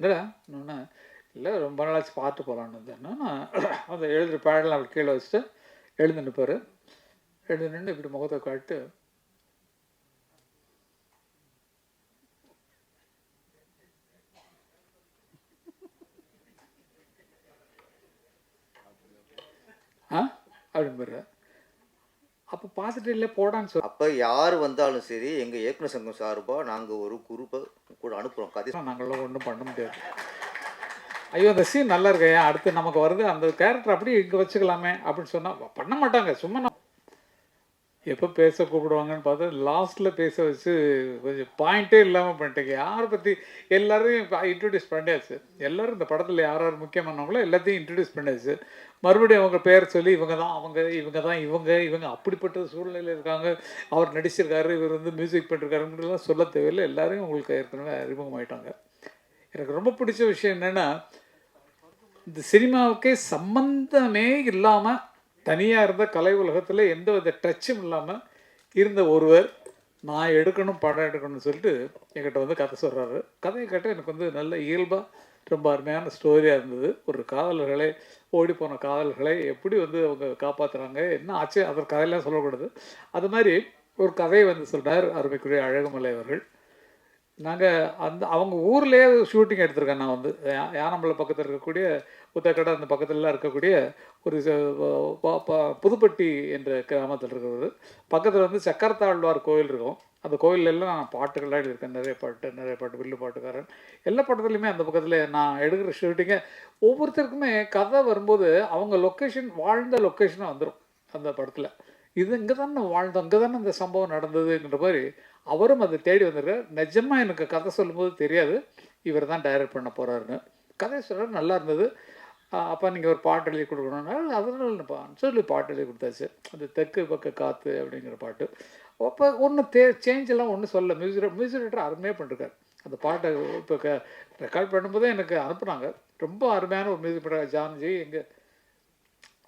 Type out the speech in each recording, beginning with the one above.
இல்லை இன்னொன்று இல்லை ரொம்ப நாளாச்சு பார்த்து போகலான்னு வந்தேன்னா நான் அந்த எழுதுகிற பேடெல்லாம் அப்படி கீழே வச்சுட்டு எழுந்து நிற்பார். எழுந்து நின்று இப்படி முகத்தை காட்டு அப்படின்னு அப்போ பார்த்துட்டு இல்லை போடான்னு சொல்லி அப்போ யார் வந்தாலும் சரி எங்கள் இயக்குனர் சங்கம் சார்பாக நாங்கள் ஒரு குரூப்பை கூட அனுப்புகிறோம். கதை நாங்களாம் ஒன்றும் பண்ண முடியாது. ஐயோ அந்த சீன் நல்லா இருக்கு, ஏன் அடுத்து நமக்கு வருது அந்த கேரக்டர் அப்படியே இங்கே வச்சுக்கலாமே அப்படின்னு சொன்னால் பண்ண மாட்டாங்க. சும்மா எப்போ பேச கூப்பிடுவாங்கன்னு பார்த்தா லாஸ்ட்டில் பேச வச்சு கொஞ்சம் பாயிண்ட்டே இல்லாமல் பண்ணிட்டேங்க. யாரை பற்றி எல்லோரையும் இன்ட்ரடியூஸ் பண்ணியாச்சு. எல்லோரும் இந்த படத்தில் யார் யார் முக்கியமானவங்களோ எல்லாத்தையும் இன்ட்ரடியூஸ் பண்ணியாச்சு. மறுபடியும் அவங்க பேர் சொல்லி இவங்க தான் அவங்க இவங்க தான் இவங்க அப்படிப்பட்ட சூழ்நிலையில் இருக்காங்க, அவர் நடிச்சிருக்காரு, இவர் வந்து மியூசிக் பண்ணிருக்காருங்கிறதுலாம் சொல்ல தேவையில்லை. எல்லாரையும் உங்களுக்கு ஏற்கனவே அறிமுகமாயிட்டாங்க. எனக்கு ரொம்ப பிடிச்ச விஷயம் என்னென்னா, இந்த சினிமாவுக்கே சம்பந்தமே இல்லாமல் தனியாக இருந்த கலை உலகத்தில் எந்த வித டச்சும் இல்லாமல் இருந்த ஒருவர் நான் எடுக்கணும் படம் எடுக்கணும்னு சொல்லிட்டு என்கிட்ட வந்து கதை சொல்கிறாரு. கதையை கேட்டால் எனக்கு வந்து நல்ல இயல்பாக ரொம்ப அருமையான ஸ்டோரியாக இருந்தது. ஒரு காதலர்களை ஓடிப்போன காதல்களை எப்படி வந்து அவங்க காப்பாற்றுறாங்க, என்ன ஆச்சு, அதற்கு கதையெல்லாம் சொல்லக்கூடாது. அது மாதிரி ஒரு கதையை வந்து சொல்கிறார் அருமைக்குரிய அழகுமலை அவர்கள். நாங்கள் அவங்க ஊர்லேயே ஷூட்டிங் எடுத்திருக்கேன். நான் வந்து யானம்பலம் பக்கத்தில் இருக்கக்கூடிய புத்தக்கடை அந்த பக்கத்துலலாம் இருக்கக்கூடிய ஒரு புதுப்பட்டி என்ற கிராமத்தில் இருக்கிறது. பக்கத்தில் வந்து சக்கரத்தாழ்வார் கோயில் இருக்கும். அந்த கோயிலெல்லாம் நான் பாட்டுகள்லாம் எழுதியிருக்கேன். நிறைய பாட்டு வில்லு பாட்டுக்காரன் எல்லா படத்துலையுமே அந்த பக்கத்தில் நான் எடுக்கிற ஷூட்டிங்கை ஒவ்வொருத்தருக்குமே கதை வரும்போது அவங்க லொக்கேஷன் வாழ்ந்த லொக்கேஷனாக வந்துடும் அந்த படத்தில். இது இங்கே தானே வாழ்ந்தோம், இங்கே தானே இந்த சம்பவம் நடந்ததுங்கிற மாதிரி அவரும் அதை தேடி வந்திருக்கார். நிஜமாக எனக்கு கதை சொல்லும்போது தெரியாது இவர் தான் டைரக்ட் பண்ண போகிறாருன்னு. கதை சொல்ல நல்லா இருந்தது. அப்போ நீங்கள் ஒரு பாட்டு எழுதி கொடுக்கணுன்னாலும் அதனால சொல்லி பாட்டு எழுதி கொடுத்தாச்சு. அந்த தெற்கு பக்க காற்று அப்படிங்கிற பாட்டு. அப்போ ஒன்றும் சேஞ்செல்லாம் ஒன்றும் சொல்ல. மியூசிக் டைரக்டர் அருமையாக பண்ணிருக்கார். அந்த பாட்டை இப்போ ரெக்கார்ட் பண்ணும்போதே எனக்கு அனுப்புனாங்க. ரொம்ப அருமையான ஒரு மியூசிக் டைரக்டர் ஜான்ஜி எங்கள்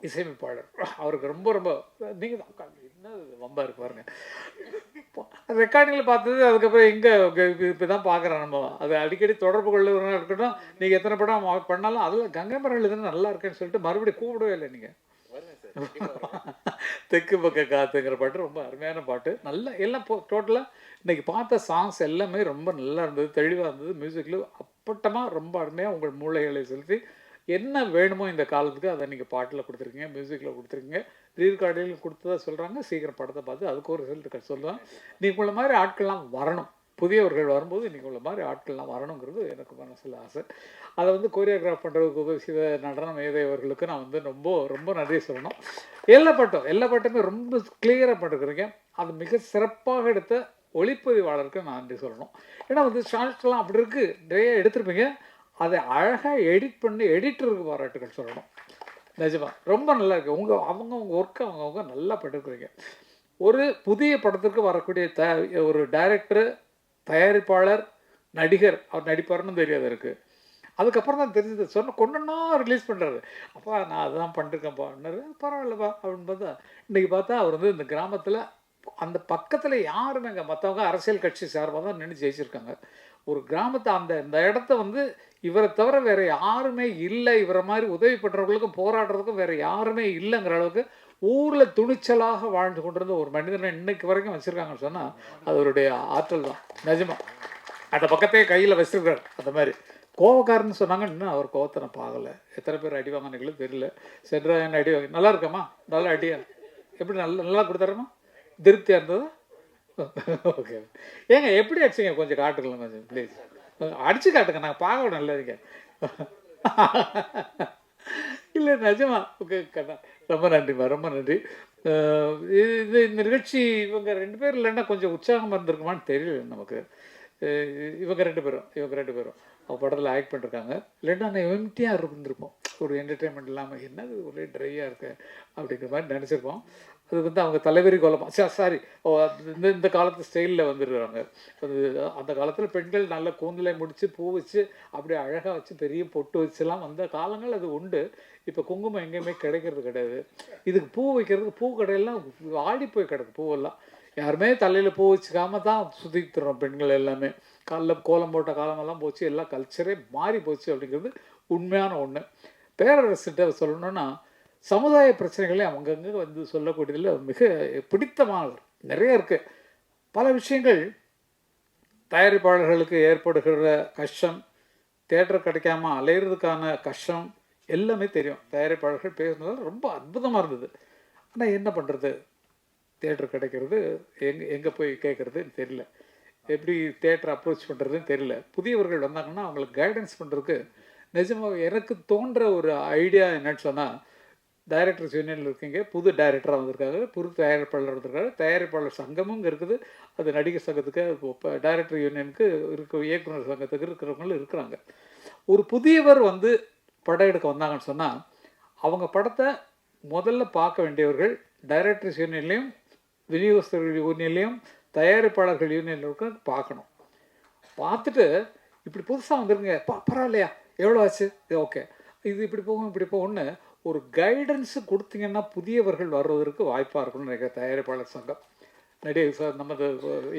இசையமைப்பாளர். அவருக்கு ரொம்ப ரொம்ப நீங்கள் தான் என்ன வம்பா இருக்கு பாருங்க. ரெக்கார்டிங்கில் பார்த்தது அதுக்கப்புறம் எங்கே இப்போ தான் பார்க்குறேன். நம்ம அது அடிக்கடி தொடர்பு கொள்ளுறவங்க இருக்கட்டும். நீங்கள் எத்தனை படம் பண்ணாலும் அதில் கங்கை மரம் எழுதுன்னு நல்லா இருக்குன்னு சொல்லிட்டு மறுபடியும் கூப்பிடவே இல்லை. நீங்கள் தெற்கு பக்க காத்துங்கிற பாட்டு ரொம்ப அருமையான பாட்டு. நல்லா எல்லாம் டோட்டலாக இன்றைக்கி பார்த்த சாங்ஸ் எல்லாமே ரொம்ப நல்லா இருந்தது, தெளிவாக இருந்தது. மியூசிக்கில் அப்பட்டமாக ரொம்ப அருமையாக உங்கள் மூளைகளை செலுத்தி என்ன வேணுமோ இந்த காலத்துக்கு அதை நீங்கள் பாட்டில் கொடுத்துருக்கீங்க, மியூசிக்கில் கொடுத்துருக்கீங்க, ரீகார்டில் கொடுத்ததா சொல்கிறாங்க. சீக்கிரம் படத்தை பார்த்து அதுக்கு ஒரு ரிசல்ட் சொல்லுவேன். நீங்கள் உள்ள மாதிரி ஆட்கள்லாம் வரணும். புதியவர்கள் வரும்போது நீங்கள் உள்ள மாதிரி ஆட்கள்லாம் வரணுங்கிறது எனக்கு மனசில் ஆசை. அதை வந்து கோரியோகிராஃப் பண்ணுறதுக்கு உதவி நடனம் மேதையவர்களுக்கு நான் வந்து ரொம்ப ரொம்ப நன்றி சொல்லணும். எல்லா பாட்டுமே ரொம்ப கிளியராக பண்ணிருக்கிறீங்க. அது மிக சிறப்பாக எடுத்த ஒளிப்பதிவாளருக்கு நான் நன்றி சொல்லணும். ஏன்னா வந்து ஷார்ட்ஸ்லாம் அப்படி இருக்குது, நிறைய எடுத்திருப்பீங்க. அதை அழகாக எடிட் பண்ணி எடிட்டருக்கு பாராட்டுகள் சொல்லணும். நிஜமாக ரொம்ப நல்லா இருக்குது. உங்கள் ஒர்க்கை அவங்க நல்லா பண்ணிருக்கிறீங்க. ஒரு புதிய படத்துக்கு வரக்கூடிய ஒரு டைரக்டரு, தயாரிப்பாளர், நடிகர், அவர் நடிப்பாருன்னு தெரியாது இருக்குது. அதுக்கப்புறம் தான் தெரிஞ்சது. கொண்டுன்னா ரிலீஸ் பண்ணுறாரு. அப்பா நான் அதுதான் பண்ணிருக்கேன்ப்பான்னாரு. பரவாயில்லப்பா அப்படின்னு பார்த்தா இன்றைக்கி பார்த்தா அவர் வந்து இந்த கிராமத்தில் அந்த பக்கத்தில் யாருமே இங்கே மற்றவங்க அரசியல் கட்சி சார்பாக தான் நின்று ஜெயிச்சிருக்காங்க. ஒரு கிராமத்தை இந்த இடத்த வந்து இவரை தவிர வேறு யாருமே இல்லை, இவரை மாதிரி உதவி பண்ணுறவங்களுக்கும் போராடுறதுக்கும் வேறு யாருமே இல்லைங்கிற அளவுக்கு ஊரில் துணிச்சலாக வாழ்ந்து கொண்டிருந்த ஒரு மனிதனை இன்னைக்கு வரைக்கும் வச்சுருக்காங்கன்னு சொன்னால் அது அவருடைய ஆற்றல் தான். நிஜமாக அந்த பக்கத்தையே கையில் வச்சுருக்காரு. அந்த மாதிரி கோவக்காரன்னு சொன்னாங்க. இன்னும் அவர் கோவத்தை நான் பார்க்கலை. எத்தனை பேர் அடி வாங்கினீங்களும் தெரியல. சென்றாயன் அடி வாங்கி நல்லா இருக்காம்மா, நல்லா அடியா எப்படி நல்லா கொடுத்தாரம்மா, திருப்தியாக இருந்ததா? ஓகே. ஏங்க எப்படி அடிச்சிங்க கொஞ்சம் காட்டுக்கலாம் கொஞ்சம் ப்ளீஸ். அடித்து காட்டுங்க, நாங்கள் பார்க்க விட நல்லதுங்க. இல்லை நிஜமா. ஓகே கண்ணா ரொம்ப நன்றிம்மா, ரொம்ப நன்றி. இந்த நிகழ்ச்சி இவங்க 2 பேர் இல்லைன்னா கொஞ்சம் உற்சாகமாக இருந்திருக்குமான்னு தெரியல நமக்கு. இவங்க ரெண்டு பேரும் அவங்க படத்தில் ஆக்ட் பண்ணிருக்காங்க. இல்லைன்னா நான் எம்டியாக இருந்திருப்போம். ஒரு என்டர்டெயின்மெண்ட் இல்லாமல் என்னது ஒரே ட்ரையாக இருக்கு அப்படிங்கிற மாதிரி நினச்சிருப்போம். அது வந்து அவங்க தலைவரி கோலமாக சாரி இந்த காலத்து ஸ்டைலில் வந்துடுறாங்க. அது அந்த காலத்தில் பெண்கள் நல்ல கூந்தலை முடித்து பூ வச்சு அப்படியே அழகாக வச்சு பெரிய பொட்டு வச்சுலாம் வந்த காலங்கள் அது உண்டு. இப்போ குங்குமம் எங்கேயுமே கிடைக்கிறது கிடையாது. இதுக்கு பூ வைக்கிறதுக்கு பூ கடையெல்லாம் ஆடி போய் கிடக்கு பூவெல்லாம். யாருமே தலையில் பூ வச்சுக்காம தான் சுற்றிட்டுறோம் பெண்கள் எல்லாமே. காலைல கோலம் போட்ட காலமெல்லாம் போச்சு, எல்லாம் கல்ச்சரே மாறி போச்சு அப்படிங்கிறது உண்மையான ஒன்று. பேரரசுகிட்ட சொல்லணும்னா சமுதாய பிரச்சனைகளை அங்கங்கே வந்து சொல்லக்கூடியதில் மிக பிடித்தமானவர் நிறைய இருக்குது. பல விஷயங்கள் தயாரிப்பாளர்களுக்கு ஏற்படுகிற கஷ்டம், தேட்டர் கிடைக்காம அலையிறதுக்கான கஷ்டம் எல்லாமே தெரியும். தயாரிப்பாளர்கள் பேசுனது ரொம்ப அற்புதமாக இருந்தது. ஆனால் என்ன பண்ணுறது, தேட்டர் கிடைக்கிறது எங்கே போய் கேட்குறதுன்னு தெரியல, எப்படி தேட்டர் அப்ரோச் பண்ணுறதுன்னு தெரியல. புதியவர்கள் வந்தாங்கன்னா அவங்களுக்கு கைடன்ஸ் பண்ணுறதுக்கு நிஜமாக எனக்கு தோன்ற ஒரு ஐடியா என்னன்னு சொன்னால், டைரக்டர்ஸ் யூனியனில் இருக்கீங்க, புது டைரக்டராக வந்திருக்காங்க, புது தயாரிப்பாளர் வந்திருக்காரு, தயாரிப்பாளர் சங்கமும் இங்கே இருக்குது, அது நடிகர் சங்கத்துக்கு இப்போ டைரக்டர் யூனியனுக்கு இருக்க, இயக்குனர் சங்கத்துக்கு இருக்கிறவங்களும் இருக்கிறாங்க. ஒரு புதியவர் வந்து படம் எடுக்க வந்தாங்கன்னு சொன்னால் அவங்க படத்தை முதல்ல பார்க்க வேண்டியவர்கள் டைரக்டர்ஸ் யூனியன்லேயும் விநியோகஸ்தர்கள் யூனியன்லேயும் தயாரிப்பாளர்கள் யூனியனில் இருக்க பார்க்கணும். பார்த்துட்டு இப்படி புதுசாக வந்துருங்க, பரவாயில்லையா, எவ்வளோ ஆச்சு, இது ஓகே, இது இப்படி போகும் இப்படி போகும்னு ஒரு கைடன்ஸு கொடுத்தீங்கன்னா புதியவர்கள் வர்றதற்கு வாய்ப்பாக இருக்கும்னு நினைக்கிறேன். தயாரிப்பாளர் சங்கம், நடிகர் நமது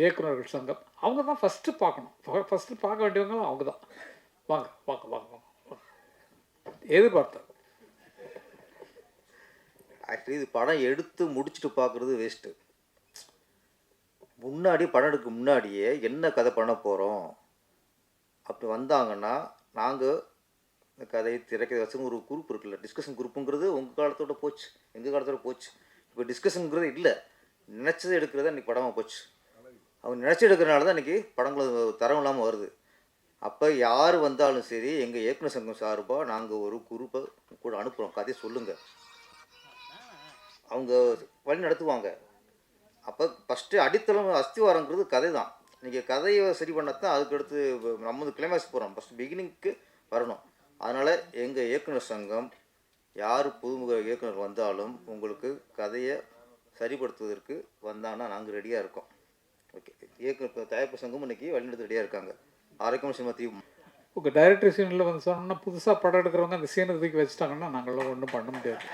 இயக்குநர்கள் சங்கம், அவங்க தான் ஃபஸ்ட்டு பார்க்கணும். ஃபஸ்ட்டு பார்க்க வேண்டியவங்க அவங்க தான். வாங்க வாங்க வாங்க வாங்க எதிர்பார்த்தேன். ஆக்சுவலி இது படம் எடுத்து முடிச்சுட்டு பார்க்குறது வேஸ்ட்டு. முன்னாடி படம் எடுக்க முன்னாடியே என்ன கதை பண்ண போகிறோம் அப்படி வந்தாங்கன்னா, நாங்கள் இந்த கதையை திரைக்கதை வச்சு ஒரு குரூப் இருக்குல்ல, டிஸ்கஷன் குரூப்புங்கிறது உங்கள் காலத்தோட போச்சு, எங்கள் காலத்தோட போச்சு. இப்போ டிஸ்கஷனுங்கிறது இல்லை, நினச்சது எடுக்கிறது இன்றைக்கி படமாக போச்சு. அவங்க நினச்சி எடுக்கிறனால தான் இன்றைக்கி படங்கள் தரம் இல்லாமல் வருது. அப்போ யார் வந்தாலும் சரி, எங்கள் இயக்குனர் சங்கம் சார்பாக நாங்கள் ஒரு குரூப்பை கூட அனுப்புகிறோம், கதையை சொல்லுங்கள், அவங்க வழி நடத்துவாங்க. அப்போ ஃபஸ்ட்டு அடித்தளம் அஸ்திவாரங்கிறது கதை தான். நீங்கள் கதையை சரி பண்ணத்தான் அதுக்கடுத்து நம்ம வந்து கிளைமேக்ஸ் போகிறோம், ஃபஸ்ட்டு பிகினிங்க்கு வரணும். அதனால் எங்கள் இயக்குனர் சங்கம் யார் புதுமுக இயக்குனர் வந்தாலும் உங்களுக்கு கதையை சரிப்படுத்துவதற்கு வந்தாங்கன்னா நாங்கள் ரெடியாக இருக்கோம். ஓகே, இயக்குனர் தயாரிப்பு சங்கமும் இன்றைக்கி வழிநடத்த ரெடியாக இருக்காங்க. ஆரோக்கியம் சினிமா தீவு உங்கள் டைரக்டர் சீனில் வந்து சொன்னோம்னா புதுசாக படம் எடுக்கிறவங்க அந்த சீனை தூக்கி வச்சுட்டாங்கன்னா நாங்களும் ஒன்றும் பண்ண முடியாது.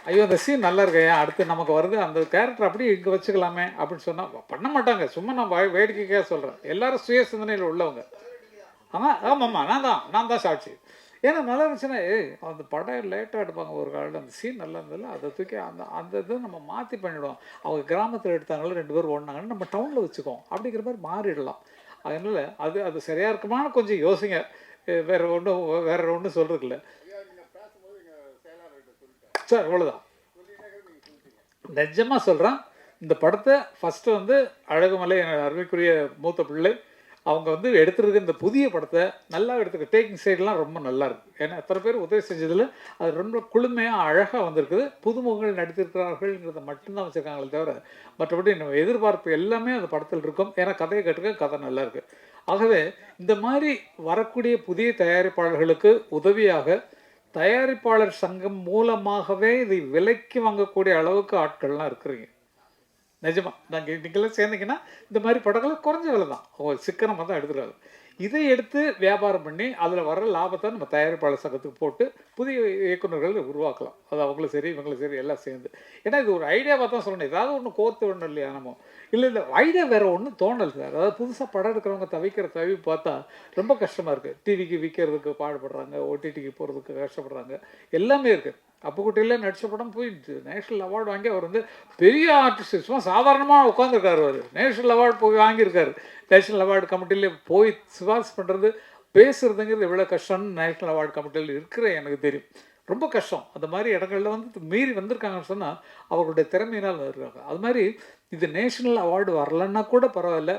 ஐயோ அந்த சீன் நல்லா இருக்கேன், அடுத்து நமக்கு வருது, அந்த கேரக்டர் அப்படியே இங்கே வச்சுக்கலாமே அப்படின்னு சொன்னால் பண்ண மாட்டாங்க. சும்மா நான் வேடிக்கைக்காக சொல்கிறேன், எல்லாரும் சுய சிந்தனையில் உள்ளவங்க. ஆனால் ஆமாம்மா நான் தான் சாட்சி. ஏன்னா நல்லா இருந்துச்சுன்னா அந்த படம் லேட்டாக எடுப்பாங்க ஒரு காலையில், அந்த சீன் நல்லா இருந்ததில்ல, அதை தூக்கி அந்த இதை நம்ம மாற்றி பண்ணிவிடுவோம். அவங்க கிராமத்தில் எடுத்தாங்களோ 2 பேர் ஓடினாங்கன்னு நம்ம டவுனில் வச்சுக்கோம் அப்படிங்கிற மாதிரி மாறிடலாம். அதனால் அது சரியாக இருக்குமான்னு கொஞ்சம் யோசிங்க. வேறு ஒன்றும் சொல்கிறதில்ல சார், அவ்வளோதான். நிஜமாக சொல்கிறேன், இந்த படத்தை ஃபஸ்ட்டு வந்து அழகுமலை அருமைக்குரிய மூத்த பிள்ளை அவங்க வந்து எடுத்துருக்கு. இந்த புதிய படத்தை நல்லா எடுத்துக்க, டேக்கிங் சைடெலாம் ரொம்ப நல்லா இருக்குது. ஏன்னா எத்தனை பேர் உதவி செஞ்சதில் அது ரொம்ப குளுமையாக அழகாக வந்திருக்குது. புதுமுகங்கள் நடித்திருக்கிறார்கள்ங்கிறத மட்டும்தான் வச்சுருக்காங்களே தவிர மற்றபடி நம்ம எதிர்பார்ப்பு எல்லாமே அந்த படத்தில் இருக்கும். ஏன்னா கதையை கேட்டுக்க, கதை நல்லா இருக்குது. ஆகவே இந்த மாதிரி வரக்கூடிய புதிய தயாரிப்பாளர்களுக்கு உதவியாக தயாரிப்பாளர் சங்கம் மூலமாகவே இதை விலைக்கு வாங்கக்கூடிய அளவுக்கு ஆட்கள்லாம் இருக்கிறீங்க. நிஜமாக நாங்கள் நீங்களாம் சேர்ந்தீங்கன்னா இந்த மாதிரி படங்கள் குறைஞ்ச விலை தான், சிக்கனமாக தான் எடுத்துருக்காங்க. இதை எடுத்து வியாபாரம் பண்ணி அதில் வர லாபத்தை நம்ம தயாரிப்பாளர் சங்கத்துக்கு போட்டு புதிய இயக்குநர்கள் உருவாக்கலாம். அது அவங்களும் சரி இவங்களும் சரி எல்லாம் சேர்ந்து. ஏன்னா இது ஒரு ஐடியாவாக தான் சொல்லணும், ஏதாவது ஒன்று கோர்த்து ஒன்றும் இல்லையா நம்ம. இல்லை ஐடியா வேறு ஒன்றும் தோணல் சார். அதாவது புதுசாக படம் எடுக்கிறவங்க தவிக்கிற தவி பார்த்தா ரொம்ப கஷ்டமாக இருக்குது. டிவிக்கு விற்கிறதுக்கு பாடுபடுறாங்க, ஓடிடிக்கு போகிறதுக்கு கஷ்டப்படுறாங்க, எல்லாமே இருக்குது. அப்புக்குட்டியில் நடித்த படம் போயிடுச்சு, நேஷ்னல் அவார்டு வாங்கி அவர் வந்து பெரிய ஆர்டிஸ்ட், சும்மா சாதாரணமாக உட்காந்துருக்காரு. அவர் நேஷ்னல் அவார்டு போய் வாங்கியிருக்காரு. நேஷ்னல் அவார்டு கமிட்டியில் போய் சிபாரிசு பண்ணுறது பேசுகிறதுங்கிறது எவ்வளோ கஷ்டம்னு நேஷ்னல் அவார்டு கமிட்டியில் இருக்கிற எனக்கு தெரியும். ரொம்ப கஷ்டம். அந்த மாதிரி இடங்களில் வந்து மீறி வந்திருக்காங்கன்னு சொன்னால் அவர்களுடைய திறமையினால் இருக்காங்க. அது மாதிரி இது நேஷ்னல் அவார்டு வரலன்னா கூட பரவாயில்ல,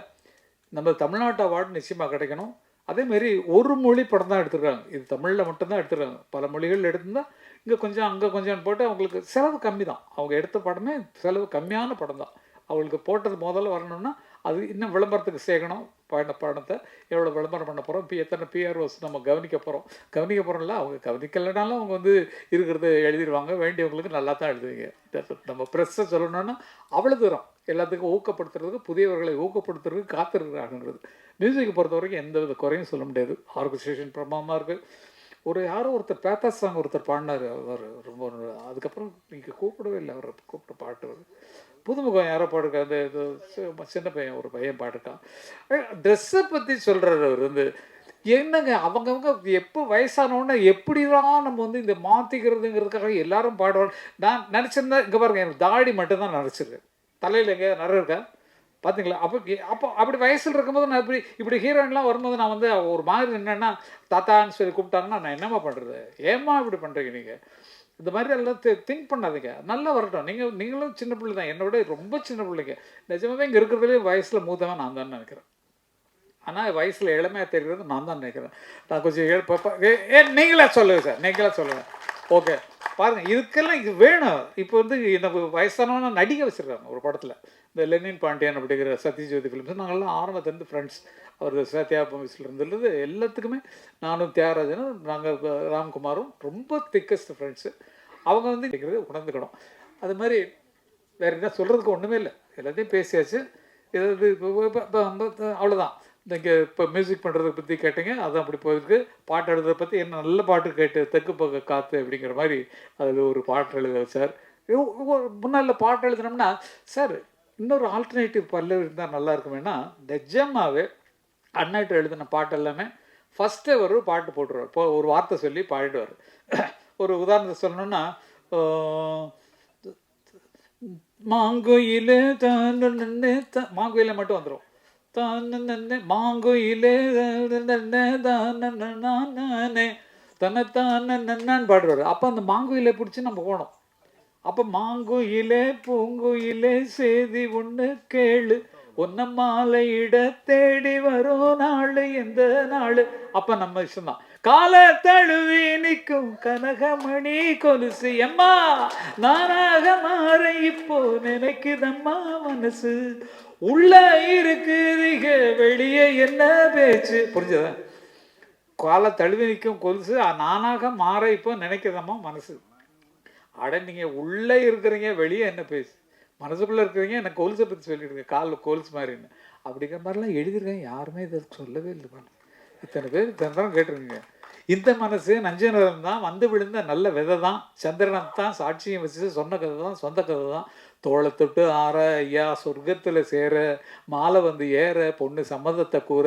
நம்ம தமிழ்நாட்டு அவார்டு நிச்சயமாக கிடைக்கணும். அதேமாரி ஒரு மொழி படம் தான் எடுத்துருக்காங்க, இது தமிழில் மட்டும்தான் எடுத்துருக்காங்க. பல மொழிகள் எடுத்திருந்தால் இங்கே கொஞ்சம் அங்கே கொஞ்சம் போட்டு அவங்களுக்கு செலவு கம்மி தான். அவங்க எடுத்த படமே செலவு கம்மியான படம் தான். அவங்களுக்கு போட்டது முதல்ல வரணும்னா அது இன்னும் விளம்பரத்துக்கு சேர்க்கணும். படத்தை எவ்வளோ விளம்பரம் பண்ண போகிறோம், இப்போ எத்தனை பிஆர்ஓஸ் நம்ம கவனிக்க போகிறோம்ல. அவங்க கவனிக்கலைனாலும் அவங்க வந்து இருக்கிறத எழுதிடுவாங்க, வேண்டியவங்களுக்கு நல்லா தான் எழுதுவீங்க. நம்ம ப்ரெஸ்ஸை சொல்லணுன்னா அவ்வளோ தூரம் எல்லாத்துக்கும் ஊக்கப்படுத்துறதுக்கு, புதியவர்களை ஊக்கப்படுத்துறதுக்கு காத்திருக்கிறாங்கன்றது. மியூசிக்கை பொறுத்த வரைக்கும் எந்த வித குறையும் சொல்ல முடியாது. ஆர்கஸ்ட்ரேஷன் பிரமாதமாக இருக்குது, யாரோ ஒருத்தர் பேத்தா சாங் ஒருத்தர் பாடினார் அவர் ரொம்ப. அதுக்கப்புறம் நீங்கள் கூப்பிடவே இல்லை, அவரை கூப்பிட்டு பாட்டு வருது. புதுமுகம் யாரோ பாடுக்கா, அந்த இது சின்ன பையன் ஒரு பையன் பாடுக்கான். ட்ரெஸ்ஸை பற்றி சொல்கிறார் அவர் வந்து. என்னங்க அவங்கவுங்க எப்போ வயசானோடனே எப்படிலாம் நம்ம வந்து இந்த மாற்றிக்கிறதுங்கிறதுக்காக எல்லாரும் பாடுவாங்க. நான் நினச்சிருந்தா இங்கே பாருங்கள், எனக்கு தாடி மட்டும்தான் நினச்சிருக்கேன், தலையில் எங்கே நிறைய இருக்கா பார்த்தீங்களா? அப்போ அப்படி வயசில் இருக்கும்போது நான் இப்படி ஹீரோயின்லாம் வரும்போது நான் வந்து ஒரு மாதிரி என்னென்னா தாத்தான்னு சொல்லி கூப்பிட்டாங்கன்னா நான் என்னம்மா பண்ணுறது, ஏம்மா இப்படி பண்ணுறீங்க நீங்கள்? இந்த மாதிரி எல்லாம் திங்க் பண்ணாதீங்க, நல்லா வரட்டும். நீங்களும் சின்ன பிள்ளை தான், என்னை விட ரொம்ப சின்ன பிள்ளைங்க. நிஜமாவே இங்கே இருக்கிறதுலேயே வயசில் மூத்தவன் நான் தான் நினைக்கிறேன். ஆனால் வயசில் இளமையாக தெரிகிறது நான் தான் நினைக்கிறேன். நான் கொஞ்சம் நீங்களே சொல்லுங்கள் சார், நீங்களே சொல்லுங்கள். ஓகே பாருங்கள், இதுக்கெல்லாம் இது வேணும். இப்போ வந்து எனக்கு வயசானவன நடிக்க வச்சுருக்காங்க ஒரு படத்தில், இந்த லெனின் பாண்டியன் அப்படிங்கிற சத்யஜோதி ஃபிலிம்ஸ். நாங்கள்லாம் ஆரம்பத்துலேருந்து ஃப்ரெண்ட்ஸ். அவர் சத்யா மூவிஸில் இருந்துள்ளது எல்லாத்துக்குமே நானும் தியாகராஜனும் நாங்கள் ராம்குமாரும் ரொம்ப திக்கஸ்ட் ஃப்ரெண்ட்ஸு. அவங்க வந்து உணர்ந்துக்கணும். அது மாதிரி வேறு என்ன சொல்கிறதுக்கு ஒன்றுமே இல்லை, எல்லாத்தையும் பேசியாச்சு. இது அவ்வளோதான். இங்கே இப்போ மியூசிக் பண்ணுறதை பற்றி கேட்டீங்க, அதுதான் அப்படி போயிருக்கு. பாட்டு எழுதுறதை பற்றி என்ன நல்ல பாட்டு கேட்டு தெற்கு பக்க காற்று அப்படிங்கிற மாதிரி அதில் ஒரு பாட்டு எழுத வச்சார். முன்னால் பாட்டு எழுதுனோம்னா சார் இன்னொரு ஆல்டர்னேட்டிவ் பல்லவி இருந்தால் நல்லா இருக்குமேனா, நிஜமாகவே அண்ணாட்டு எழுதின பாட்டு எல்லாமே ஃபஸ்ட்டே ஒரு பாட்டு போட்டுருவார். இப்போ ஒரு வார்த்தை சொல்லி பாடிடுவார். ஒரு உதாரணத்தை சொல்லணுன்னா, மாங்கோயிலே மாங்கோயிலே மட்டும் வந்துடும். மாங்கோயிலே தன்னைத்தானே பாடுவார். அப்போ அந்த மாங்கோயிலே பிடிச்சி நம்ம போனோம். அப்போ மாங்கோயிலே பூங்கோயிலே செய்தி ஒன்று கேளு, ஒன்ன மாலையிட தேடி வரும் நாள் எந்த நாள். அப்போ நம்ம இஷ்டம்தான். கால தழுவி நிற்கும் கனகமணி கொலுசு எம்மா நானாக மாற இப்போ நினைக்குதம்மா மனசு, உள்ள இருக்குதுக வெளியே என்ன பேச்சு. புரிஞ்சதா? கால தழுவி நிற்கும் கொலுசு நானாக மாற இப்போ நினைக்குதம்மா மனசு. அட நீங்கள் உள்ளே இருக்கிறீங்க, வெளியே என்ன பேசு, மனசுக்குள்ளே இருக்கிறீங்க, எனக்கு கொலுசை பற்றி சொல்லிடுங்க, காலில் கொலுசு மாதிரின்னு அப்படிங்கிற மாதிரிலாம் எழுதிருக்கேன். யாருமே இதை சொல்லவே இல்லை. இத்தனை பேர் இத்தனை தரம் கேட்டிருக்கீங்க. இந்த மனசு நஞ்சனரம் தான், வந்து விழுந்த நல்ல விதை தான், சந்திரனம் தான் சாட்சியம் வச்சு சொன்ன கதை தான், சொந்த கதை தான். தோளை தொட்டு ஆற ஐயா சொர்க்கத்தில் சேர, மாலை வந்து ஏற, பொண்ணு சம்மதத்தை கூற,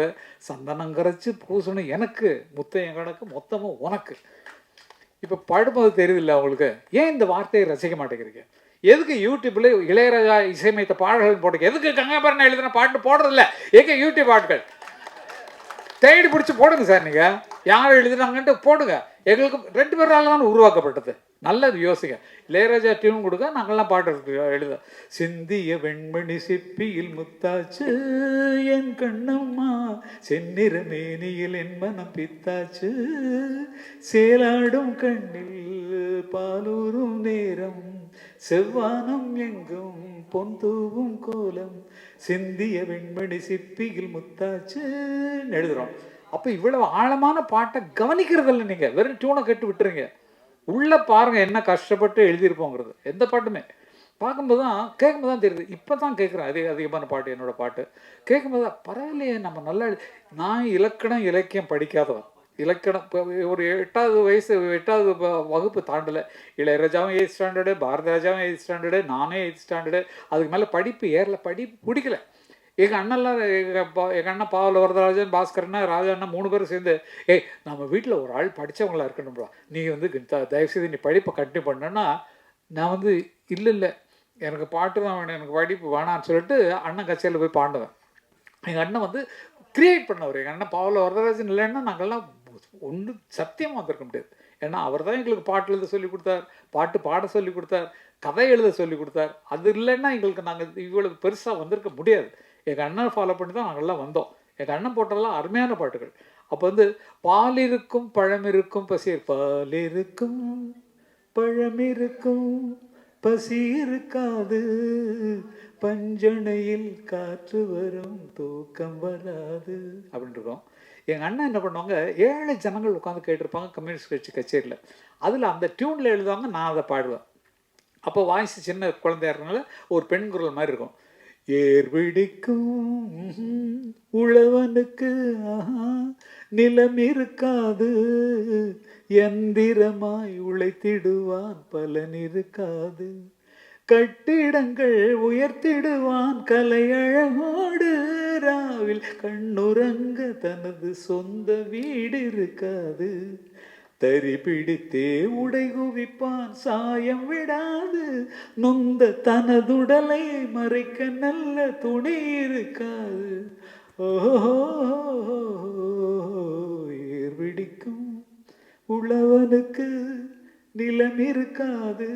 சந்தனம் கரைச்சி பூசணும் எனக்கு, முத்தையன் கணக்கு மொத்தமும் உனக்கு. இப்போ பாடும்போது தெரியுதில்ல அவங்களுக்கு, ஏன் இந்த வார்த்தையை ரசிக்க மாட்டேங்கிறீங்க? எதுக்கு யூடியூப்ல இளையராஜா இசையமைத்த பாடல்கள் போட்டு, எதுக்கு கங்காபரண எழுதின பாட்டு போடுறதில்ல? எங்கே யூடியூப் பாட்டுகள் தேடி பிடிச்சி போடுங்க சார். நீங்கள் யார் எழுதுனாங்கன்ட்டு போடுங்க. எங்களுக்கு 2 பேரால் தான் உருவாக்கப்பட்டது. நல்லது யோசிங்க. இளையராஜா டியூன் கொடுக்க நாங்கள்லாம் பாட்டு எழுத. சிந்திய வெண்மணி சிப்பியில் முத்தாச்சு என் கண்ணம்மா, செந்நிற மேனியில் என் மனம் பித்தாச்சு, சேலாடும் கண்ணில் பாலூரும் நேரம், செவ்வானம் எங்கும் பொன் தூவும் கோலம், சிந்திய வெண்மணி சிப்பியில் முத்தாச்சு எழுதுறோம். அப்போ இவ்வளவு ஆழமான பாட்டை கவனிக்கிறதில்ல. நீங்கள் வெறும் டியூனை கேட்டு விட்டுருங்க. உள்ளே பாருங்கள் என்ன கஷ்டப்பட்டு எழுதியிருப்போங்கிறது. எந்த பாட்டுமே பார்க்கும்போது தான் கேட்கும்போது தான் தெரியுது. இப்போ தான் கேட்குறேன் அதிகமான பாட்டு, என்னோடய பாட்டு கேட்கும்போது தான் பரவாயில்லையே நம்ம நல்லா. நான் இலக்கணம் இலக்கியம் படிக்காதவன். இலக்கணம் ஒரு 8வது வகுப்பு தாண்டலை. இளையராஜாவும் 8th ஸ்டாண்டர்டு, பாரதிராஜாவும் 8th ஸ்டாண்டர்டு, நானே 8th ஸ்டாண்டர்டு. அதுக்கு மேலே படிப்பு ஏறல, படிப்பு பிடிக்கல. எங்கள் அண்ணெல்லாம் எங்கள் அண்ணன் பாவல வரதராஜன், பாஸ்கரண்ணா, ராஜாண்ணா 3 பேரும் சேர்ந்து, நம்ம வீட்டில் ஒரு ஆள் படித்தவங்களா இருக்கணும்ப்பா, நீ வந்து தயவுசெய்து நீ படிப்பை கண்டினியூ பண்ணனா, நான் வந்து இல்லை எனக்கு பாட்டு தான் வேணும், எனக்கு படிப்பு வேணான்னு சொல்லிட்டு அண்ணன் கச்சேரியில் போய் பாண்டுவேன். எங்கள் அண்ணன் வந்து கிரியேட் பண்ணவர். எங்கள் அண்ணன் பாவல வரதராஜன் இல்லைன்னா நாங்கள்லாம் ஒன்றும் சத்தியமாக வந்திருக்க முடியாது. ஏன்னா அவர் தான் எங்களுக்கு பாட்டு எழுத சொல்லி கொடுத்தார், பாட்டு பாட சொல்லி கொடுத்தார், கதை எழுத சொல்லி கொடுத்தார். அது இல்லைன்னா எங்களுக்கு நாங்கள் இவ்வளவு பெருசாக வந்திருக்க முடியாது. எங்கள் அண்ணனை ஃபாலோ பண்ணி தான் நாங்கள்லாம் வந்தோம். எங்கள் அண்ணன் போட்டதெல்லாம் அருமையான பாட்டுகள். அப்போ வந்து பால் இருக்கும் பழம் இருக்கும் பசி, பால் இருக்கும் பழம் இருக்கும் பசி இருக்காது, பஞ்சனையில் காற்று வரும் தூக்கம் வராது அப்படின்னு இருக்கோம். எங்கள் அண்ணன் என்ன பண்ணுவாங்க, 7 ஜனங்கள் உட்காந்து கேட்டிருப்பாங்க கம்யூனிஸ்ட் கட்சி கச்சேரியில். அதில் அந்த டியூனில் எழுதுவாங்க, நான் அதை பாடுவேன். அப்போ வாய்ஸ் சின்ன குழந்தையா இருக்கனால ஒரு பெண் குரல் மாதிரி இருக்கும். ஏர் பிடிக்கும் உழவனுக்கு நிலம் இருக்காது, எந்திரமாய் உழைத்திடுவான் பலன் இருக்காது. கட்டிடங்கள் உயர்த்திடுவான் கலையழகோடு, ராவில் கண்ணுறங்க தனது சொந்த வீடு இருக்காது. தறி பிடித்தே உடை குவிப்பான் சாயம் விடாது, நொந்த தனதுடலை மறைக்க நல்ல துணி இருக்காது. ஓஹோ ஏர் பிடிக்கும் உழவனுக்கு நிலம் இருக்காது,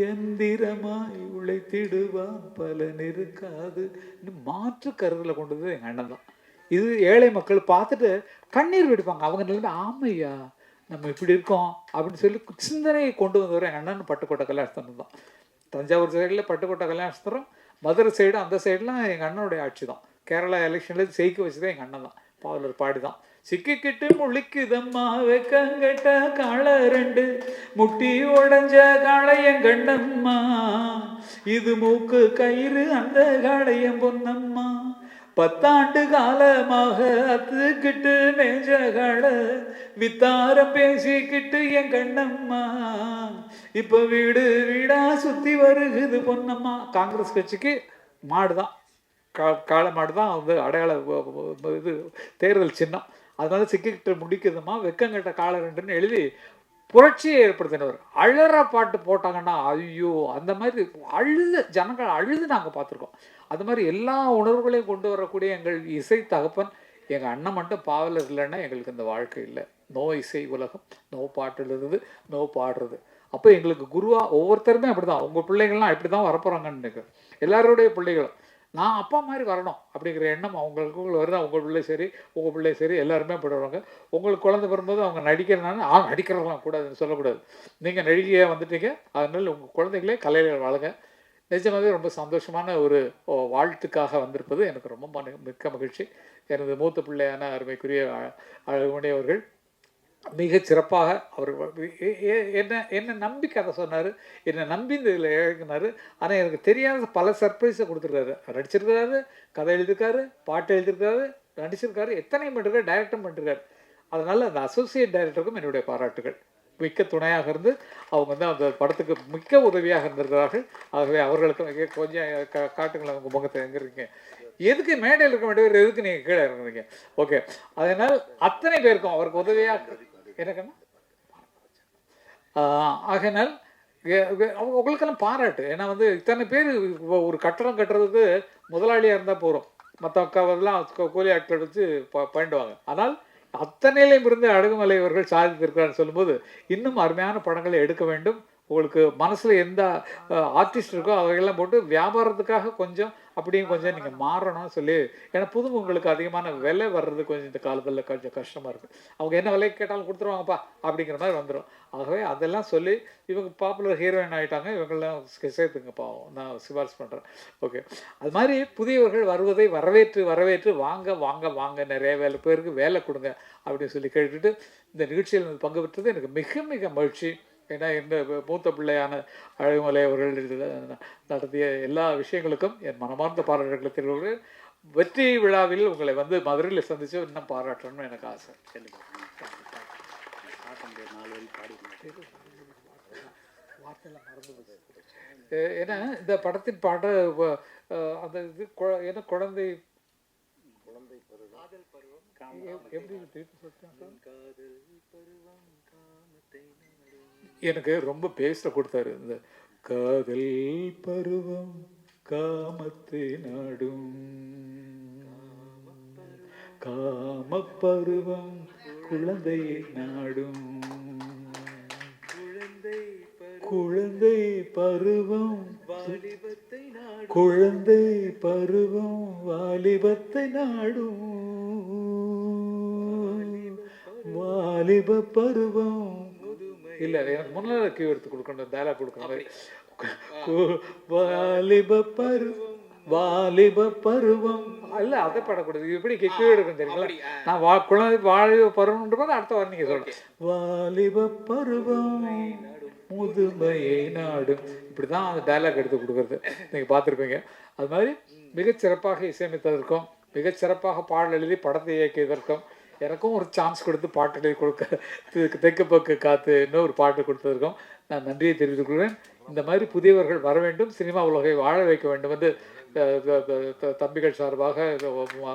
எந்திரமாய் உழைத்திடுவான் பலன் இருக்காது. மாற்று கருத்தில் கொண்டது எங்கள் அண்ணன் தான். இது ஏழை மக்கள் பார்த்துட்டு கண்ணீர் விடுப்பாங்க. அவங்க நிலைமை ஆமையா நம்ம இப்படி இருக்கோம் அப்படின்னு சொல்லி சிந்தனையை கொண்டு வந்தவர் எங்கள் அண்ணன் பட்டுக்கோட்டை கல்யாணஸ்தரம் தான். தஞ்சாவூர் சைடில் பட்டுக்கோட்டை கல்யாணஸ்தரம், மதுரை சைடு அந்த சைடெலாம் எங்கள் அண்ணனுடைய ஆட்சி தான். கேரளா எலெக்ஷனில் ஜெயிக்க வச்சுதான் எங்கள் அண்ணன் தான். பாவலர் பாடி தான் சிக்கிக்கிட்டு முழிக்குதம்மா வெக்கங்கட்ட காளை ரெண்டு, முட்டி உடஞ்ச காளையங்கண்ணம்மா, இது மூக்கு கயிறு அந்த காளையம் பொன்னம்மா, 10 ஆண்டு காலமாக அத்துக்கிட்டு மேஞ்ச காளை, வித்தாரம் பேசிக்கிட்டு என் கண்ணம்மா, இப்ப வீடு வீடா சுத்தி வருகுது பொன்னம்மா. காங்கிரஸ் கட்சிக்கு மாடுதான், காளை மாடு தான் வந்து அடையாள இது தேர்தல் சின்னம். அதனால சிக்கிக்கிட்டு முடிக்குதுமா வெக்கங்கட்ட காளை ரெண்டுன்னு எழுதி புரட்சியை ஏற்படுத்தினவர். அழற பாட்டு போட்டாங்கன்னா ஐயோ, அந்த மாதிரி அழுது ஜனங்கள் அழுது நாங்கள் பார்த்துருக்கோம். அது மாதிரி எல்லா உணர்வுகளையும் கொண்டு வரக்கூடிய எங்கள் இசை தகப்பன் எங்கள் அண்ணன் மட்டும் பாவலர் இல்லைன்னா எங்களுக்கு இந்த வாழ்க்கை இல்லை. நோ இசை உலகம், நோ பாட்டு எழுதுறது, நோ பாடுறது. அப்போ எங்களுக்கு குருவாக ஒவ்வொருத்தருமே அப்படி தான். உங்கள் பிள்ளைகள்லாம் இப்படி தான் வரப்போகிறாங்கன்னு நினைக்கிறேன். எல்லாருடைய பிள்ளைகளும் நான் அப்பா மாதிரி வரணும் அப்படிங்கிற எண்ணம் அவங்களுக்கு வருது. உங்கள் பிள்ளை சரி, உங்கள் பிள்ளை சரி, எல்லாருமே போடுவாங்க. உங்களுக்கு குழந்தை வரும்போது அவங்க நடிக்கிறனால நடிக்கிறதெல்லாம் கூடாதுன்னு சொல்லக்கூடாது. நீங்கள் நடிகையாக வந்துட்டீங்க, அதனால உங்கள் குழந்தைகளே கலையில் வளங்க. நிஜமாகவே ரொம்ப சந்தோஷமான ஒரு வாழ்த்துக்காக வந்திருப்பது எனக்கு ரொம்ப மிக்க மகிழ்ச்சி. எனது மூத்த பிள்ளையான அருமைக்குரிய அழகுமணி அவர்கள் மிக சிறப்பாக அவர் என்ன நம்பி கதை சொன்னார், என்னை நம்பி இந்த இதில் இழங்கினார். ஆனால் எனக்கு தெரியாத பல சர்ப்ரைஸை கொடுத்துருக்காரு. நடிச்சிருக்கிறாரு, கதை எழுதியிருக்காரு, பாட்டு எழுதியிருக்காரு, நடிச்சிருக்காரு, எத்தனையும் பண்ணிருக்காரு, டைரக்டும் பண்ணிருக்காரு. அதனால் அந்த அசோசியேட் டைரக்டருக்கும் என்னுடைய பாராட்டுகள். மிக்க துணையாக இருந்து அவங்க வந்து அந்த படத்துக்கு மிக்க உதவியாக இருந்திருக்கிறார்கள். ஆகவே அவர்களுக்கு கொஞ்சம் காட்டுங்களேன் உங்கள் முகத்தை எங்கே இருக்கீங்க, எதுக்கு மேடையில் இருக்க வேண்டியவர், எதுக்கு நீங்கள் கீழே இறங்குறீங்க? ஓகே. அதனால் அத்தனை பேருக்கும் அவருக்கு உதவியாக எனக்குன்னா ஆகையினால் உங்களுக்கெல்லாம் பாராட்டு. ஏன்னா வந்து இத்தனை பேர் ஒரு கட்டடம் கட்டுறதுக்கு முதலாளியாக இருந்தால் போகிறோம், மற்ற அக்காவெல்லாம் கூலி ஆட்கள் வச்சு பண்ணிடுவாங்க. ஆனால் அத்தனையிலையும் இருந்து அழகுமலை அவர்கள் சாதித்திருக்கிறான்னு சொல்லும்போது இன்னும் அருமையான படங்களை எடுக்க வேண்டும். உங்களுக்கு மனசில் எந்த ஆர்டிஸ்ட் இருக்கோ அவையெல்லாம் போட்டு வியாபாரத்துக்காக கொஞ்சம் அப்படியும் கொஞ்சம் நீங்கள் மாறணும்னு சொல்லி. ஏன்னா புதுமுகங்களுக்கு அதிகமான விலை வர்றது கொஞ்சம் இந்த காலத்தில் கொஞ்சம் கஷ்டமாக இருக்குது. அவங்க என்ன விலை கேட்டாலும் கொடுத்துருவாங்கப்பா அப்படிங்கிற மாதிரி வந்துடும். ஆகவே அதெல்லாம் சொல்லி இவங்க பாப்புலர் ஹீரோயின் ஆகிட்டாங்க, இவங்கெல்லாம் சேர்த்துங்கப்பா நான் சிபாரிசு பண்ணுறேன். ஓகே. அது மாதிரி புதியவர்கள் வருவதை வரவேற்று வாங்க வாங்க வாங்க, நிறைய பேருக்கு வேலை கொடுங்க அப்படின்னு சொல்லி கேட்டுட்டு இந்த நிகழ்ச்சியில் பங்கு பெற்றது எனக்கு மிக மிக மகிழ்ச்சி. ஏன்னா இந்த மூத்த பிள்ளையான அழகுமலை அவர்கள் நடத்திய எல்லா விஷயங்களுக்கும் என் மனமார்ந்த பாராட்டுகளை தெரிவிக்கிறேன். வெற்றி விழாவில் உங்களை வந்து மதுரையில் சந்தித்து இன்னும் பாராட்டணும்னு எனக்கு ஆசை. ஏன்னா இந்த படத்தின் பாட அந்த இது என்ன குழந்தை எப்படி எனக்கு ரொம்ப பேச கொடுத்தாரு. இந்த காதல் பருவம் காமத்தை நாடும், காம பருவம் குழந்தையை நாடும், குழந்தை பருவம் குழந்தை பருவம் வாலிபத்தை நாடும், வாலிப பருவம் இல்லை எனக்கு முன்னாள் கீ எடுத்து கொடுக்கணும், டயலாக் கொடுக்கணும். வாலிப பருவம் வாலிப பருவம் இல்ல அதை பாடக்கூடாது, இப்படி கீழே இருக்கும் தெரியுங்களா. நான் குழந்தை வாலிப பருவம்ன்ற போது அடுத்த வாரம் நீங்க சொல்லணும். வாலிப பருவம் முதுமையை நாடும், இப்படிதான் அந்த டைலாக் எடுத்து கொடுக்கறது நீங்க பார்த்துருப்பீங்க. அது மாதிரி மிகச்சிறப்பாக இசையமைத்ததற்கும் மிகச்சிறப்பாக பாடல் எழுதி படத்தை இயக்கியதற்கும் எனக்கும் ஒரு சான்ஸ் கொடுத்து பாட்டு எழுதி கொடுக்க தெற்கு பக்கு காத்து இன்னொரு பாட்டு கொடுத்ததற்கும் நான் நன்றியை தெரிவித்துக் கொள்வேன். இந்த மாதிரி புதியவர்கள் வர வேண்டும், சினிமா உலகை வாழ வைக்க வேண்டும் என்று தம்பிகள் சார்பாக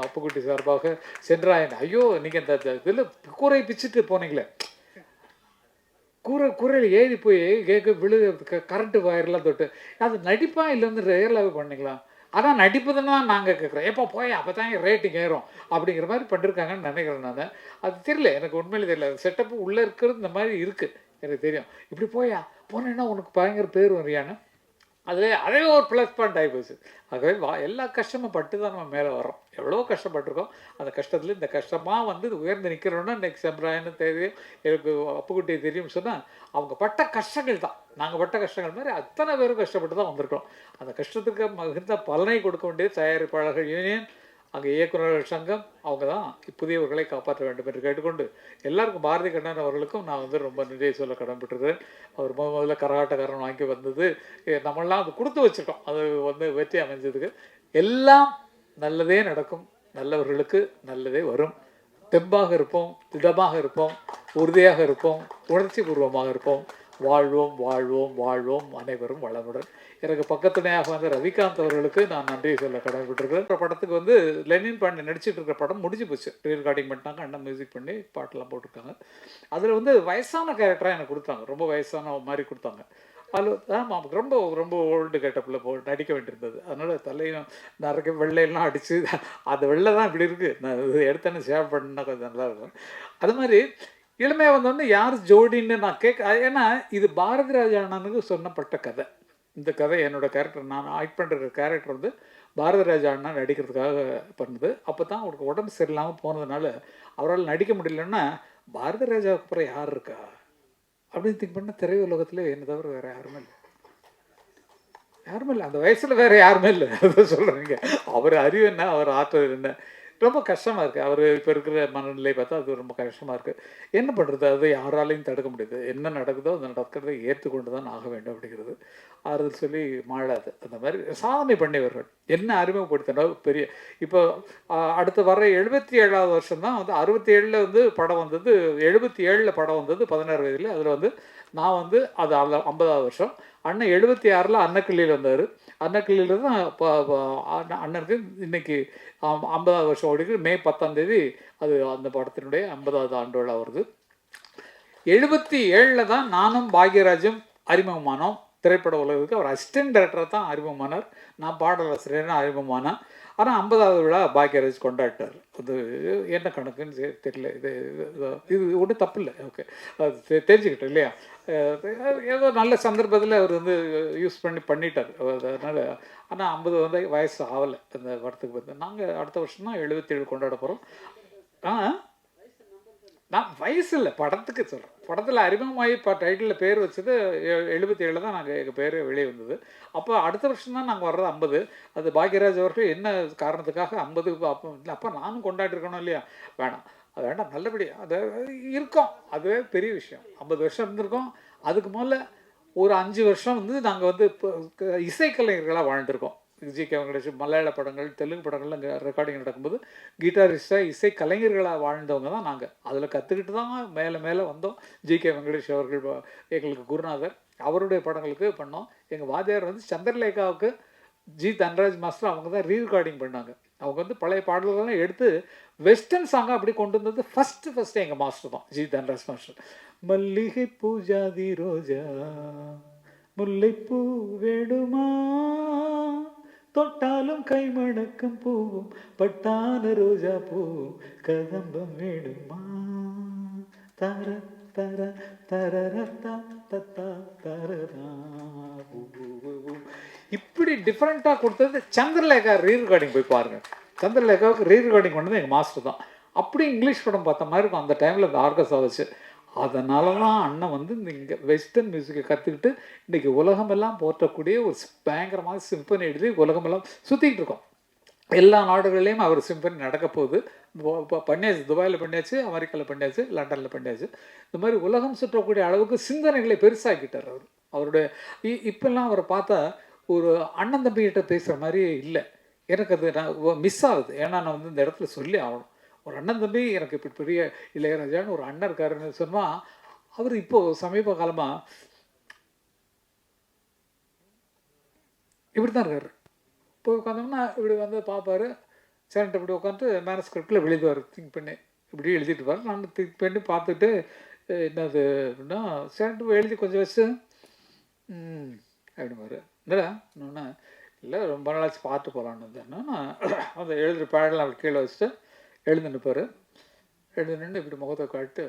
அப்புக்குட்டி சார்பாக சென்றாயன். ஐயோ நீங்கள் இந்த இதில் கூரை பிச்சுட்டு போனீங்களே, கூரையில் ஏறி போய் கேட்க கரண்ட்டு வயர்லாம் தொட்டு அது நடிப்பா இல்லை வந்து ரியலாகவே பண்ணிங்களா. அதான் நடிப்புதுன்னு தான் நாங்கள் கேட்குறோம். எப்போ போய் அப்போ தான் ரேட்டிங் ஏறும் அப்படிங்கிற மாதிரி பண்ணிருக்காங்கன்னு நினைக்கிறேன் நான். அது தெரியல, எனக்கு உண்மையிலே தெரியல. செட்டப்பு உள்ளே இருக்கிறது இந்த மாதிரி இருக்குது எனக்கு தெரியும். இப்படி போயா போனேன்னா உனக்கு பயங்கர பேர் வரியான்னு அதே ஒரு ப்ளஸ் பாயிண்ட் ஆகி போச்சு. ஆகவே எல்லா கஷ்டமும் பட்டு தான் நம்ம மேலே வரோம். எவ்வளோ கஷ்டப்பட்டிருக்கோம். அந்த கஷ்டத்தில் இந்த கஷ்டமாக வந்து உயர்ந்து நிற்கிறோன்னா நெக்ஸ்ட் செம்ப்ராயன்னு தெரியும், எனக்கு அப்புக்குட்டியை தெரியும்னு சொன்னால் அவங்க பட்ட கஷ்டங்கள் தான் நாங்கள் பட்ட கஷ்டங்கள் மாதிரி அத்தனை பேரும் கஷ்டப்பட்டு தான் வந்திருக்கோம். அந்த கஷ்டத்துக்கு மிகுந்த பலனை கொடுக்க வேண்டியது தயாரிப்பாளர்கள் யூனியன், அங்கே இயக்குநர்கள் சங்கம், அவங்க தான் புதியவர்களை காப்பாற்ற வேண்டும் என்று கேட்டுக்கொண்டு எல்லாருக்கும் பாரதி கண்ணன் அவர்களுக்கும் நான் வந்து ரொம்ப நன்றியை சொல்ல கடன்பட்டுருக்கேன். அவர் முதல்ல கரகாட்டக்காரன் வாங்கி வந்தது நம்மளாம் அது கொடுத்து வச்சுருக்கோம். அது வந்து வெற்றி அமைஞ்சதுக்கு எல்லாம் நல்லதே நடக்கும், நல்லவர்களுக்கு நல்லதே வரும். தெம்பாக இருப்போம், திடமாக இருப்போம், உறுதியாக இருப்போம், உணர்ச்சி பூர்வமாக இருப்போம். வாழ்வோம் வாழ்வோம் வாழ்வோம், அனைவரும் வளமுடன். எனக்கு பக்கத்துணையாக வந்து ரவிகாந்த் அவர்களுக்கு நான் நன்றி சொல்ல கடமைப்பட்டிருக்கிறேன். படத்துக்கு வந்து லெனின் பாண்டி நடிச்சிட்டு இருக்கிற படம் முடிஞ்சு போச்சு, ரீரெக்கார்டிங் பண்ணிட்டாங்க, அண்ணன் மியூசிக் பண்ணி பாட்டெல்லாம் போட்டிருக்காங்க. அதில் வந்து வயசான கேரக்டராக எனக்கு கொடுத்தாங்க, ரொம்ப வயசான மாதிரி கொடுத்தாங்க. அதில் ஆமாம் ரொம்ப ரொம்ப ஓல்டு கெட்டப்பில் நடிக்க வேண்டியிருந்தது. அதனால் தலையும் நிறைய வெள்ளையெல்லாம் அடித்து அந்த வெள்ளை தான் இப்படி இருக்குது, நான் இது எடுத்தேன்னு சேவ் பண்ணால் கொஞ்சம் நல்லாயிருக்கும். அது மாதிரி இளமையாக வந்தோடனே யார் ஜோடின்னு நான் ஏன்னா இது பாரதி ராஜா அண்ணனுக்கு சொன்னப்பட்ட கதை. இந்த கதை என்னோடய கேரக்டர், நான் ஆக்ட் பண்ணுற கேரக்டர் வந்து பாரதி ராஜா அண்ணா நடிக்கிறதுக்காக பண்ணுது. அப்போ தான் அவருக்கு உடம்பு சரியில்லாமல் போனதுனால அவரால் நடிக்க முடியலன்னா பாரதி ராஜாவுக்கு அப்புறம் யார் இருக்கா அப்படின்னு திங்க் பண்ண திரையுலகத்தில் என்ன தவிர வேறு யாருமே இல்லை, யாருமே இல்லை. அந்த வயசில் வேறு யாருமே இல்லை. அதை சொல்கிறீங்க. அவர் அறிவு என்ன, அவர் ஆற்றல் என்ன, ரொம்ப கஷ்டமாக இருக்குது. அவர் இப்போ இருக்கிற மனநிலை பார்த்தா அது ரொம்ப கஷ்டமாக இருக்குது. என்ன பண்ணுறது, அது யாராலையும் தடுக்க முடியாது. என்ன நடக்குதோ அது நடக்கிறத ஏற்றுக்கொண்டு தான் ஆக வேண்டும் அப்படிங்கிறது. ஆறுதல் சொல்லி மாளாது. அந்த மாதிரி சாதனை பண்ணியவர்கள் என்ன அறிமுகப்படுத்தினாலும் பெரிய. இப்போ அடுத்து வர 77வது வருஷம் தான் வந்து 67 வந்து படம் வந்தது, 77 படம் வந்தது 16 வயதில். அதில் வந்து நான் வந்து அது 50வது வருஷம். அண்ணன் 76 அன்னக்கிள்ளியில் வந்தார். அன்னக்கிள்ளியில் தான் அண்ணனுக்கு இன்னைக்கு 50வது வருஷம் ஓடிக்கு. மே 10ஆம் தேதி அது அந்த படத்தினுடைய 50வது ஆண்டு விழா வருது. 77 தான் நானும் பாக்யராஜும் அறிமுகமானோம் திரைப்பட உலகத்துக்கு. அவர் அசிஸ்டன்ட் டைரக்டராக தான் அறிமுகமானார், நான் பாடலாசிரியர்னு அறிமுகமானேன். ஆனால் 50வது விழா பாக்யராஜ் கொண்டாட்டார். அது என்ன கணக்குன்னு தெரியல. இது ஒன்றும் தப்பு இல்லை. ஓகே, அது தெரிஞ்சுக்கிட்டோம் இல்லையா. ஏதோ நல்ல சந்தர்ப்பத்தில் அவர் வந்து யூஸ் பண்ணிட்டார். அதனால் ஆனால் 50 வந்து வயசு ஆகலை அந்த படத்துக்கு வந்து. நாங்கள் அடுத்த வருஷம் தான் 77 கொண்டாட போகிறோம். நான் வயசு இல்லை, படத்துக்கு சொல்கிறேன். படத்தில் அறிமுகமாகி டைட்டிலில் பேர் வச்சது 77 தான் நாங்கள் எங்கள் பேர் வெளியே வந்தது. அப்போ அடுத்த வருஷம் தான் நாங்கள் வர்றது 50. அது பாக்யராஜ் அவர்கள் என்ன காரணத்துக்காக 50 அப்போ நானும் கொண்டாடிருக்கணும் இல்லையா. வேணாம், அது வேண்டாம், நல்லபடியாக அது இருக்கோம், அதுவே பெரிய விஷயம். 50 வருஷம் இருந்திருக்கோம். அதுக்கு முதல்ல ஒரு 5 வருஷம் வந்து நாங்கள் வந்து இப்போ இசைக்கலைஞர்களாக வாழ்ந்துருக்கோம். ஜி.கே. வெங்கடேஷ் மலையாள படங்கள், தெலுங்கு படங்கள்ல இங்கே ரெக்கார்டிங் நடக்கும்போது கிட்டாரிஸ்டாக இசை கலைஞர்களாக வாழ்ந்தவங்க தான் நாங்கள். அதில் கற்றுக்கிட்டு தான் மேலே மேலே வந்தோம். ஜி.கே. வெங்கடேஷ் அவர்கள் எங்களுக்கு குருநாதர், அவருடைய படங்களுக்கு பண்ணோம். எங்கள் வாத்தியார் வந்து சந்திரலேகாவுக்கு ஜி தன்ராஜ் மாஸ்டர் அவங்க தான் ரீரெக்கார்டிங் பண்ணாங்க. அவங்க வந்து பழைய பாடல்கள்லாம் எடுத்து வெஸ்டர்ன் சாங்காக அப்படி கொண்டு வந்தது ஃபஸ்ட்டு எங்கள் மாஸ்டர் தான், ஜி தன்ராஜ் மாஸ்டர். மல்லிகை பூஜாதி ரோஜா முல்லைப்பூ வேணுமா, தொட்டாலும் கைமணக்கும் பூவும் பட்டான ரோஜா பூவும் கதம்பம் வேணுமா, தர தர தரரத்தா தத்தா தரரா. இப்படி டிஃப்ரெண்ட்டாக கொடுத்தது சந்திரலேகா ரீரெக்கார்டிங் போய் பாருங்கள். சந்திரலேகாவுக்கு ரீரெக்கார்டிங் பண்ணது எங்கள் மாஸ்டர் தான். அப்படி இங்கிலீஷ் படம் பார்த்த மாதிரி இருக்கும் அந்த டைமில் அந்த ஆர்கஸ்ட்ரா வச்சு. அதனால தான் அண்ணன் வந்து இங்கே வெஸ்டர்ன் மியூசிக்கை கற்றுக்கிட்டு இன்றைக்கி உலகமெல்லாம் போற்றக்கூடிய ஒரு பயங்கரமாக சிம்பனி எழுதி உலகமெல்லாம் சுற்றிக்கிட்டு இருக்கோம். எல்லா நாடுகள்லேயும் அவர் சிம்பனி நடக்க போகுது. பண்ணியாச்சு, துபாயில் பண்ணியாச்சு, அமெரிக்காவில் பண்ணியாச்சு, லண்டனில் பண்ணியாச்சு. இந்த மாதிரி உலகம் சுற்றக்கூடிய அளவுக்கு சிந்தனைகளை பெருசாக்கிட்டார் அவர். அவருடைய இப்போல்லாம் அவரை பார்த்தா ஒரு அண்ணன் தம்பிகிட்ட பேசுகிற மாதிரியே இல்லை. எனக்கு அது நான் மிஸ் ஆகுது. ஏன்னா நான் வந்து இந்த இடத்துல சொல்லி ஆகணும். ஒரு அண்ணன் தம்பி எனக்கு இப்படி பெரிய இளையராஜான்னு ஒரு அண்ணன் இருக்காருன்னு சொன்னால், அவர் இப்போது சமீப காலமாக இப்படி தான் இருக்கார். போய் உட்காந்தோம்னா இப்படி வந்து பார்ப்பார், சேனட்டை இப்படி உட்காந்துட்டு மேனஸ்கிரிப்டில் எழுதுவார். திங்க் பண்ணி இப்படி எழுதிட்டுவார். நான் திங்க் பண்ணி பார்த்துட்டு என்னது அப்படின்னா சேனட்டு எழுதி கொஞ்சம் வச்சு அப்படின்பாரு. என்னடா இன்னொன்று இல்லை, ரொம்ப நாளாச்சு பார்த்து போகலான்னு வந்தேன்னா அந்த எழுதுகிற பேடெல்லாம் அப்படி கீழே வச்சுட்டு எழுந்து நிற்பார். எழுந்து நின்று இப்படி முகத்தை காட்டு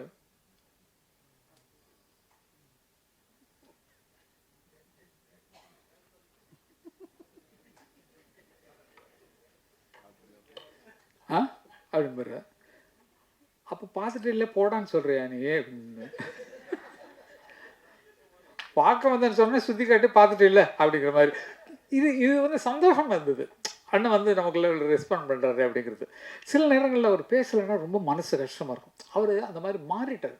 அப்படின்பாரு. அப்போ பார்த்துட்டு இல்லை போடான்னு சொல்கிறியா நீ அப்படின்னு. பார்க்க வந்தேன்னு சொன்னேன், சுற்றி காட்டி பார்த்துட்டு இல்லை அப்படிங்கிற மாதிரி. இது வந்து சந்தோஷமாக இருந்தது. அண்ணன் வந்து நமக்குள்ள ரெஸ்பாண்ட் பண்ணுறாரு அப்படிங்கிறது. சில நேரங்களில் அவர் பேசலைன்னா ரொம்ப மனசு கஷ்டமாக இருக்கும். அவர் அந்த மாதிரி மாறிட்டார்.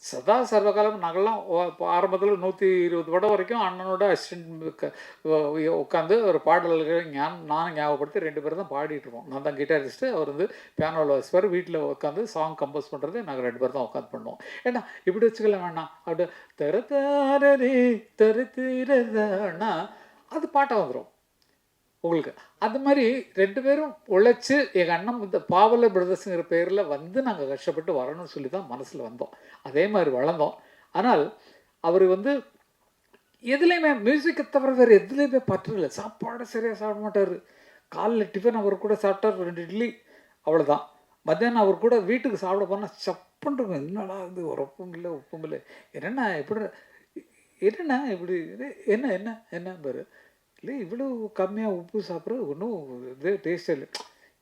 சதா சர்வகாலம் நாங்கள்லாம் ஆரம்பத்தில் 120 படம் வரைக்கும் அண்ணனோட அசிஸ்டன்ட் உட்காந்து ஒரு பாடல்கள் நானும் ஞாபகப்படுத்தி 2 பேரும் தான் பாடிட்டு இருக்கோம். நான் தான் கிட்டாரிஸ்ட்டு, அவர் வந்து பியானோவில் வாசிப்பார். வீட்டில் உட்காந்து சாங் கம்போஸ் பண்ணுறது நாங்கள் 2 பேர் தான் உட்காந்து பண்ணுவோம். ஏன்னா இப்படி வச்சுக்கல வேணாம், அப்படி தரத்தாரே தருத்திரதானா அது பாட்டாக வந்துடும் உங்களுக்கு. அந்த மாதிரி 2 பேரும் உழைச்சி எங்கள் அண்ணன் இந்த பாவல பிரதர்ஸுங்கிற பேரில் வந்து நாங்கள் கஷ்டப்பட்டு வரணும்னு சொல்லி தான் மனசில் வந்தோம். அதே மாதிரி வளர்ந்தோம். ஆனால் அவர் வந்து எதுலேயுமே மியூசிக்கை தவிர வேறு எதுலேயுமே பற்றல. சாப்பாடு சரியாக சாப்பிட மாட்டார். காலைல டிஃபன் அவர் கூட சாப்பிட்டார் 2 இட்லி, அவ்வளோதான். மத்தியானம் அவர் கூட வீட்டுக்கு சாப்பிட போனால் சப்புன்றுங்க. என்னடா இது உரப்பும் இல்லை உப்பும் இல்லை, என்னென்ன எப்படி என்னென்ன இப்படி என்ன என்ன என்ன பாரு இல்லை, இவ்வளோ கம்மியாக உப்பு சாப்பிட்றது ஒன்றும் இது டேஸ்ட் இல்லை.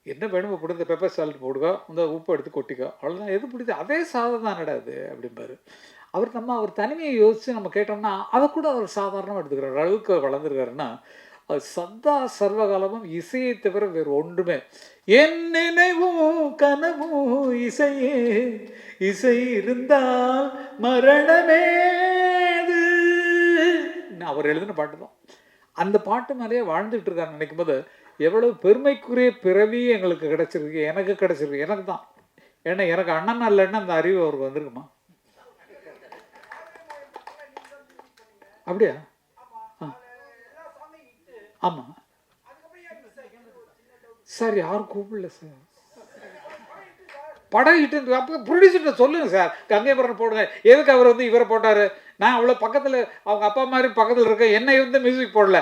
என்ன வேணுமோ கொடுத்த பெப்பர் சால்ட் போடுங்க, இந்த உப்பு எடுத்து கொட்டிக்கோ, அவ்வளோதான். எது பிடிச்சி அதே சாதம் தான் நடாது அப்படிம்பாரு. அவர் தனிமையை யோசித்து நம்ம கேட்டோம்னா அதை கூட அவர் சாதாரணமாக எடுத்துக்கிறார். அளவுக்கு வளர்ந்துருக்காருன்னா அது சதா சர்வகாலமும் இசையை தவிர வேறு ஒன்றுமே. என் நினைவும் கனவும் இசையே, இசை இருந்தால் மரணமேது அவர் எழுதின பாட்டு தான். அந்த பாட்டு மேலேயே வாழ்ந்துட்டு இருக்கான்னு நினைக்கும் போது எவ்வளவு பெருமைக்குரிய பிறவி எங்களுக்கு கிடைச்சிருக்கு. எனக்கு கிடைச்சிருக்கு, எனக்கு தான். ஏன்னா எனக்கு அண்ணன் இல்லைன்னா அந்த அறிவு அவருக்கு வந்திருக்குமா? அப்படியா? ஆமாம் சார், யாரும் கூப்பிடல சார். படம் இட்டு அப்போ ப்ரொடியூசர்கிட்ட சொல்லுங்க சார், கங்கைபுரம் போடுங்க. எதுக்கு அவர் வந்து இவரை போட்டார்? நான் அவ்வளோ பக்கத்தில் அவங்க அப்பா மாதிரி பக்கத்தில் இருக்க என்னை வந்து மியூசிக் போடல,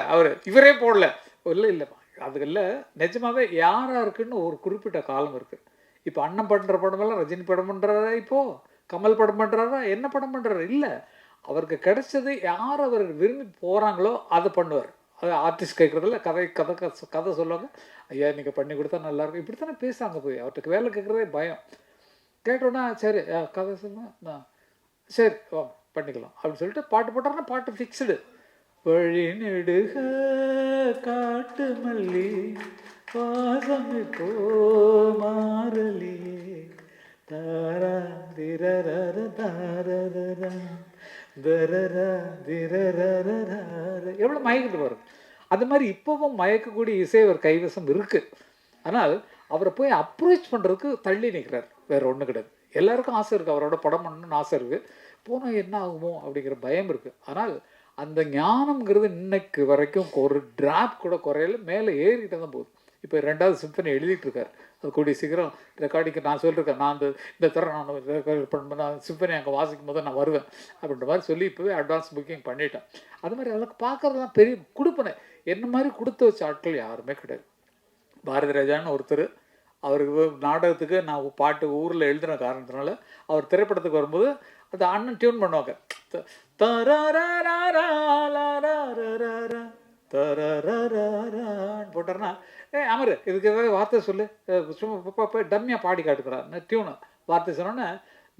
இவரே போடல. இல்லை இல்லைப்பா, அதுக்கு இல்லை. நிஜமாவே யாராக இருக்குன்னு ஒரு குறிப்பிட்ட காலம் இருக்குது. இப்போ அண்ணன் பண்ணுற படமெல்லாம் ரஜினி படம் பண்ணுறாரா, இப்போது கமல் படம் பண்ணுறாரா, என்ன படம் பண்ணுறாரு? இல்லை, அவருக்கு கிடைச்சது யார் அவர் விரும்பி போகிறாங்களோ அதை பண்ணுவார். அது ஆர்டிஸ்ட் கேட்குறதில்ல, கதை சொல்லுவாங்க. ஐயா நீங்கள் பண்ணி கொடுத்தா நல்லாயிருக்கும், இப்படி தானே பேசுகிறாங்க. போய் அவர்கிட்ட வேலை கேட்குறதே பயம். கேட்டோன்னா சரி கதை சொல்லுங்க, சரி பண்ணிக்கலாம் அப்படின்னு சொல்லிட்டு பாட்டு போட்டாருன்னா பாட்டு ஃபிக்ஸ்டு. வழி நெடுக காட்டு மல்லி வாசம் இப்போ மாறலி தாரா திரர தாரர தரர திரர எவ்வளோ மயக்கிட்டு வரும். அது மாதிரி இப்போவும் மயக்கக்கூடிய இசை ஒரு கைவசம் இருக்குது. ஆனால் அவரை போய் அப்ரோச் பண்ணுறதுக்கு தள்ளி நிற்கிறார், வேறு ஒன்றும் கிடையாது. எல்லாருக்கும் ஆசை இருக்குது, அவரோட படம் பண்ணணும்னு ஆசை இருக்குது. போனால் என்ன ஆகுமோ அப்படிங்கிற பயம் இருக்குது. ஆனால் அந்த ஞானம்ங்கிறது இன்னைக்கு வரைக்கும் ஒரு டிராப் கூட குறையில, மேலே ஏறிக்கிட்டே தான் போகுது. இப்போ 2வது சிம்பனி எழுதிட்டு இருக்கார். அது கூடிய சீக்கிரம் ரெக்கார்டிங்கு நான் சொல்லியிருக்கேன். நான் இந்த தர நான் ரெக்கார்ட் பண்ண சிம்பனி அங்கே வாசிக்கும் போது நான் வருவேன் அப்படின்ற மாதிரி சொல்லி இப்போவே அட்வான்ஸ் புக்கிங் பண்ணிட்டேன். அது மாதிரி அதெல்லாம் பார்க்குறதுலாம் பெரிய கொடுப்பனை. என்ன மாதிரி கொடுத்து வச்ச ஆட்கள் யாருமே கிடையாது. பாரதி ராஜான்னு ஒருத்தர், அவருக்கு நாடகத்துக்கு நான் பாட்டு ஊரில் எழுதின காரணத்தினால அவர் திரைப்படத்துக்கு வரும்போது அந்த அண்ணன் டியூன் பண்ணுவாங்க. போட்டார்னா அமரு இதுக்கு ஏதாவது வார்த்தை சொல்லு, சும்மா போய் டம்மியாக பாடி காட்டுக்கிறார் டியூனு. வார்த்தை சொன்னோன்னே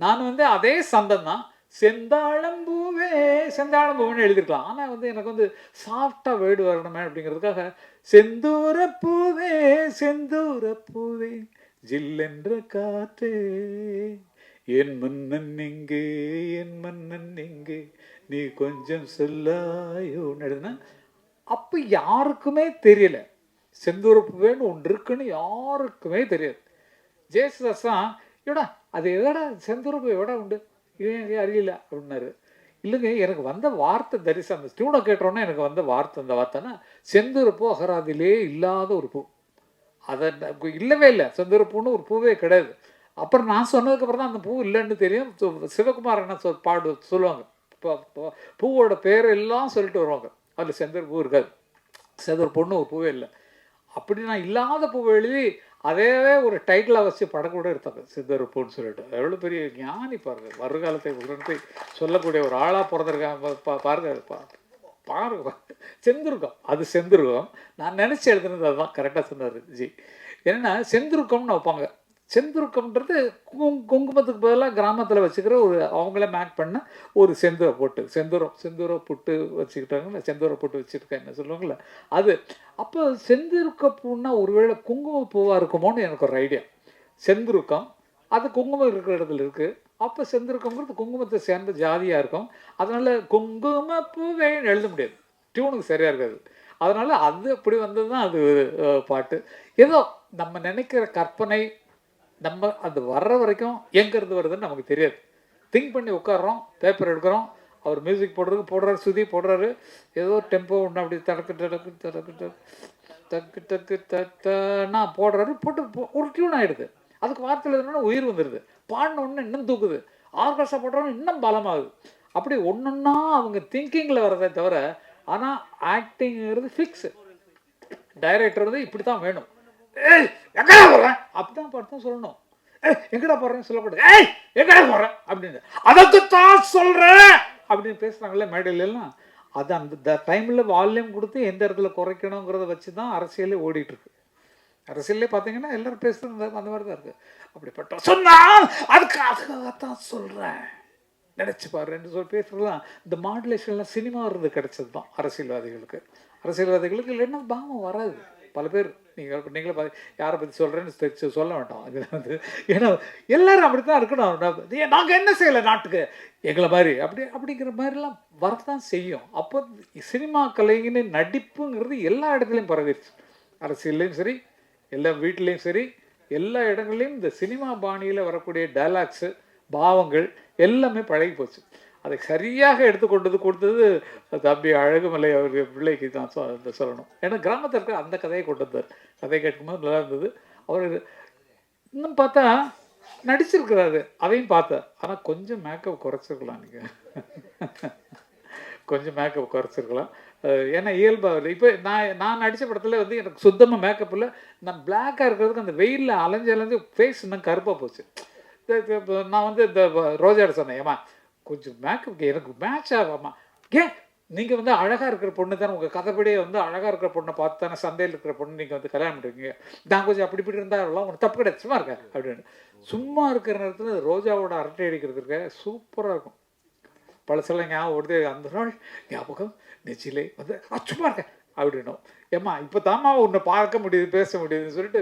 நான் வந்து அதே சந்தம் தான் செந்தாழம்பூவே செந்தாழம்பூவேன்னு எழுதிருக்கலாம். ஆனால் வந்து எனக்கு வந்து சாஃப்டாக வேர்டு வரணுமே அப்படிங்கிறதுக்காக செந்தூரப்பூவே செந்தூரப்பூவே ஜில்லென்ற காற்றே என் மன்னன் எங்கே என் மன்னன் எங்கே நீ கொஞ்சம் சொல்லாயோ எழுதுனா அப்போ யாருக்குமே தெரியல செந்தூரப்பூவேன்னு ஒன்று இருக்குன்னு யாருக்குமே தெரியாது. ஜேசுதாஸ் தான் எடா அது எதடா செந்தூரப்பூ எடா உண்டு இது அறியல அப்படின்னாரு. இல்லைங்க எனக்கு வந்த வார்த்தை தரிசனம் அந்த ஸ்டூடோ கேட்டோன்னே எனக்கு வந்த வார்த்தை அந்த வார்த்தைன்னா செந்தூரப்பூ அகராதிலே இல்லாத ஒரு பூ. அதை இல்லவே இல்லை, செந்தூரப்பூன்னு ஒரு பூவே கிடையாது. அப்புறம் நான் சொன்னதுக்கப்புறம் தான் அந்த பூ இல்லைன்னு தெரியும். சிவகுமார் என்ன சொல்லுவாங்க, பூவோட பேர் எல்லாம் சொல்லிட்டு வருவாங்க, அதில் செந்தூர் பூ இருக்காது, செந்தூர் பொண்ணு ஒரு பூவே இல்லை. அப்படி நான் இல்லாத பூவை எழுதி அதே ஒரு டைட்டிலாக வச்சு படம் கூட எடுத்தாங்க செந்தூர் பூன்னு சொல்லிட்டு. எவ்வளோ பெரிய ஞானி பாருங்க, வருங்காலத்தை உடனே சொல்லக்கூடிய ஒரு ஆளாக பிறந்திருக்காங்க பாருங்க. பாருங்க செந்துருக்கம், அது செந்துருக்கம். நான் நினச்சி எழுதுனது அதுதான் கரெக்டாக சொன்னார் ஜி. என்னென்னா செந்துருக்கம்னு வைப்பாங்க. செந்துருக்கம்ன்றது குங்குமத்துக்கு பதிலாக கிராமத்தில் வச்சுக்கிற ஒரு அவங்கள மேக் பண்ண ஒரு செந்தூரை போட்டு செந்தூரை புட்டு வச்சுக்கிட்டாங்கல்ல, செந்தூரை போட்டு வச்சுருக்காங்க சொல்லுவாங்கள்ல அது. அப்போ செந்துருக்க பூன்னா ஒருவேளை குங்கும பூவாக இருக்குமோன்னு எனக்கு ஒரு ஐடியா. செந்துருக்கம் அது குங்குமம் இருக்கிற இடத்துல இருக்குது. அப்போ செந்துருக்கம்ங்கிறது குங்குமத்தை சேர்ந்த ஜாதியாக இருக்கும். அதனால் குங்கும பூவேன்னு எழுத முடியாது, டியூனுக்கு சரியாக இருக்காது. அதனால் அது அப்படி வந்தது தான் அது பாட்டு. ஏதோ நம்ம நினைக்கிற கற்பனை நம்ம அது வர்ற வரைக்கும் எங்கேருந்து வருதுன்னு நமக்கு தெரியாது. திங்க் பண்ணி உட்காடுறோம், பேப்பர் எடுக்கிறோம், அவர் மியூசிக் போடுறாரு, சுதி போடுறாரு, ஏதோ டெம்போ ஒன்று அப்படி தடக்கு டக்கு டக்கு டக்கு டக்கு டக்குன்னா போடுறாரு, போட்டு ஒரு டியூன் ஆகிடுது. அதுக்கு வார்த்தையில் எழுதுனா உயிர் வந்துடுது, பாடின ஒன்று இன்னும் தூக்குது, ஆர்கெஸ்ட்ரா போடுறோன்னு இன்னும் பலமாகுது. அப்படி ஒன்றுன்னா அவங்க திங்கிங்கில் வர்றதே தவிர. ஆனால் ஆக்டிங்கிறது ஃபிக்ஸு. டைரக்டர் வந்து இப்படி தான் வேணும், ஏய் எங்கடா போடுறேன் அப்படிதான் பாட்டு தான் சொல்லணும், ஏய் எங்கடா போடுறேன்னு சொல்லக்கூடாது, ஏய் எங்கடா போடுறேன் அப்படின்னு அதுக்கு தான் சொல்கிறேன் அப்படின்னு பேசுகிறாங்களே மேடையிலலாம். அது அந்த டைமில் வால்யூம் கொடுத்து எந்த இடத்துல குறைக்கணுங்கிறத வச்சு தான் அரசியலே ஓடிட்டுருக்கு. அரசியலே பார்த்தீங்கன்னா எல்லோரும் பேசுகிறது அந்த மாதிரி தான் இருக்குது. அப்படிப்பட்ட சொன்னால் அதுக்காகத்தான் சொல்கிறேன் நினச்சி பாருன்னு சொல்லி பேசுகிறதுலாம் இந்த மாடுலேஷன்லாம் சினிமா இருந்து கிடைச்சது தான் அரசியல்வாதிகளுக்கு. அரசியல்வாதிகளுக்கு இல்லைன்னா பாவம் வராது. பல பேர் நீங்களே யாரை பற்றி சொல்கிறேன்னு சொல்ல வேண்டாம். இது வந்து ஏன்னா எல்லோரும் அப்படி தான் இருக்கணும். நாங்கள் என்ன செய்யலை நாட்டுக்கு எங்களை மாதிரி அப்படிங்கிற மாதிரிலாம் வரத்தான் செய்யும். அப்போ சினிமா கலைஞனே நடிப்புங்கிறது எல்லா இடத்துலையும் பரவிடுச்சு. அரசியல்லையும் சரி, எல்லா வீட்லேயும் சரி, எல்லா இடங்கள்லையும் இந்த சினிமா பாணியில் வரக்கூடிய டைலாக்ஸு, பாவங்கள் எல்லாமே பழகி போச்சு. அதை சரியாக எடுத்துக்கொண்டது கொடுத்தது தம்பி அழகுமலை அவருக்கு பிள்ளைக்கு தான் சொல்லணும். ஏன்னா கிராமத்தில் இருக்க அந்த கதையை கொண்டு வந்தார். கதை கேட்கும்போது நல்லா இருந்தது. அவர் இன்னும் பார்த்தா நடிச்சிருக்கிறாரு, அதையும் பார்த்தேன். ஆனால் கொஞ்சம் மேக்கப் குறைச்சிருக்கலாம், நீங்கள் கொஞ்சம் மேக்கப் குறைச்சிருக்கலாம். ஏன்னா இயல்பாக இப்போ நான் நடித்த படத்தில் வந்து எனக்கு சுத்தமாக மேக்கப் இல்லை. நான் பிளாக்காக இருக்கிறதுக்கு அந்த வெயிலில் அலைஞ்சு ஃபேஸ் இன்னும் கருப்பாக போச்சு. நான் வந்து இந்த ரோஜாட சொன்னேன், ஏமா கொஞ்சம் மேக்கப் எனக்கு மேட்ச் ஆகாமா, ஏன் நீங்கள் வந்து அழகாக இருக்கிற பொண்ணு தானே, உங்கள் கதைப்படியே வந்து அழகாக இருக்கிற பொண்ணை பார்த்து தானே சந்தையில் இருக்கிற பொண்ணு நீங்கள் வந்து கல்யாணம் பண்ணுவீங்க, நான் கொஞ்சம் அப்படி இப்படி இருந்தாலும் உனக்கு தப்பு கிடையாது, சும்மா இருக்கேன் அப்படின்னு. சும்மா இருக்கிற நேரத்தில் ரோஜாவோட அரட்டை அடிக்கிறதுக்கு சூப்பராக இருக்கும். பழசெல்லாம் ஞாபகம் வருது. அந்த நாள் ஞாபகம் நெச்சிலே வந்து சும்மா இருக்கேன் அப்படின்னும். ஏம்மா இப்போ தாம்மா உன்னை பார்க்க முடியுது, பேச முடியுதுன்னு சொல்லிட்டு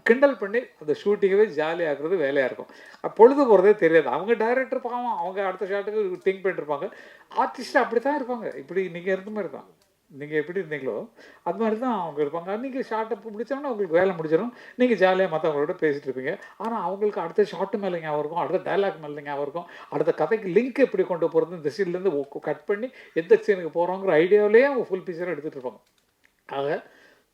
கிண்டல் பண்ணி அந்த ஷூட்டிங்கவே ஜாலியாகிறது வேலையாக இருக்கும். பொழுது போகிறதே தெரியாது. அவங்க டைரக்டர் பாவம், அவங்க அடுத்த ஷாட்டுக்கு திங்க் பண்ணிருப்பாங்க. ஆர்டிஸ்ட் அப்படி தான் இருப்பாங்க. இப்படி நீங்கள் இருந்த மாதிரி தான், நீங்கள் எப்படி இருந்தீங்களோ அது மாதிரி தான் அவங்க இருப்பாங்க. நீங்கள் ஷார்ட்டை பிடிச்சோன்னா உங்களுக்கு வேலை முடிச்சிடும், நீங்கள் ஜாலியாக மற்றவங்களோட பேசிகிட்டு இருப்பீங்க. ஆனால் அவங்களுக்கு அடுத்த ஷார்ட்டு மேலே ஞாபகம் இருக்கும், அடுத்த டைலாக் மேலே ஞாபகம் இருக்கும், அடுத்த கதைக்கு லிங்க் எப்படி கொண்டு போகிறது, இந்த சீன்லேருந்து கட் பண்ணி எந்த சீனுக்கு போகிறோங்கிற ஐடியாவிலேயே அவங்க ஃபுல் பிக்சராக எடுத்துகிட்டு இருப்பாங்க. ஆக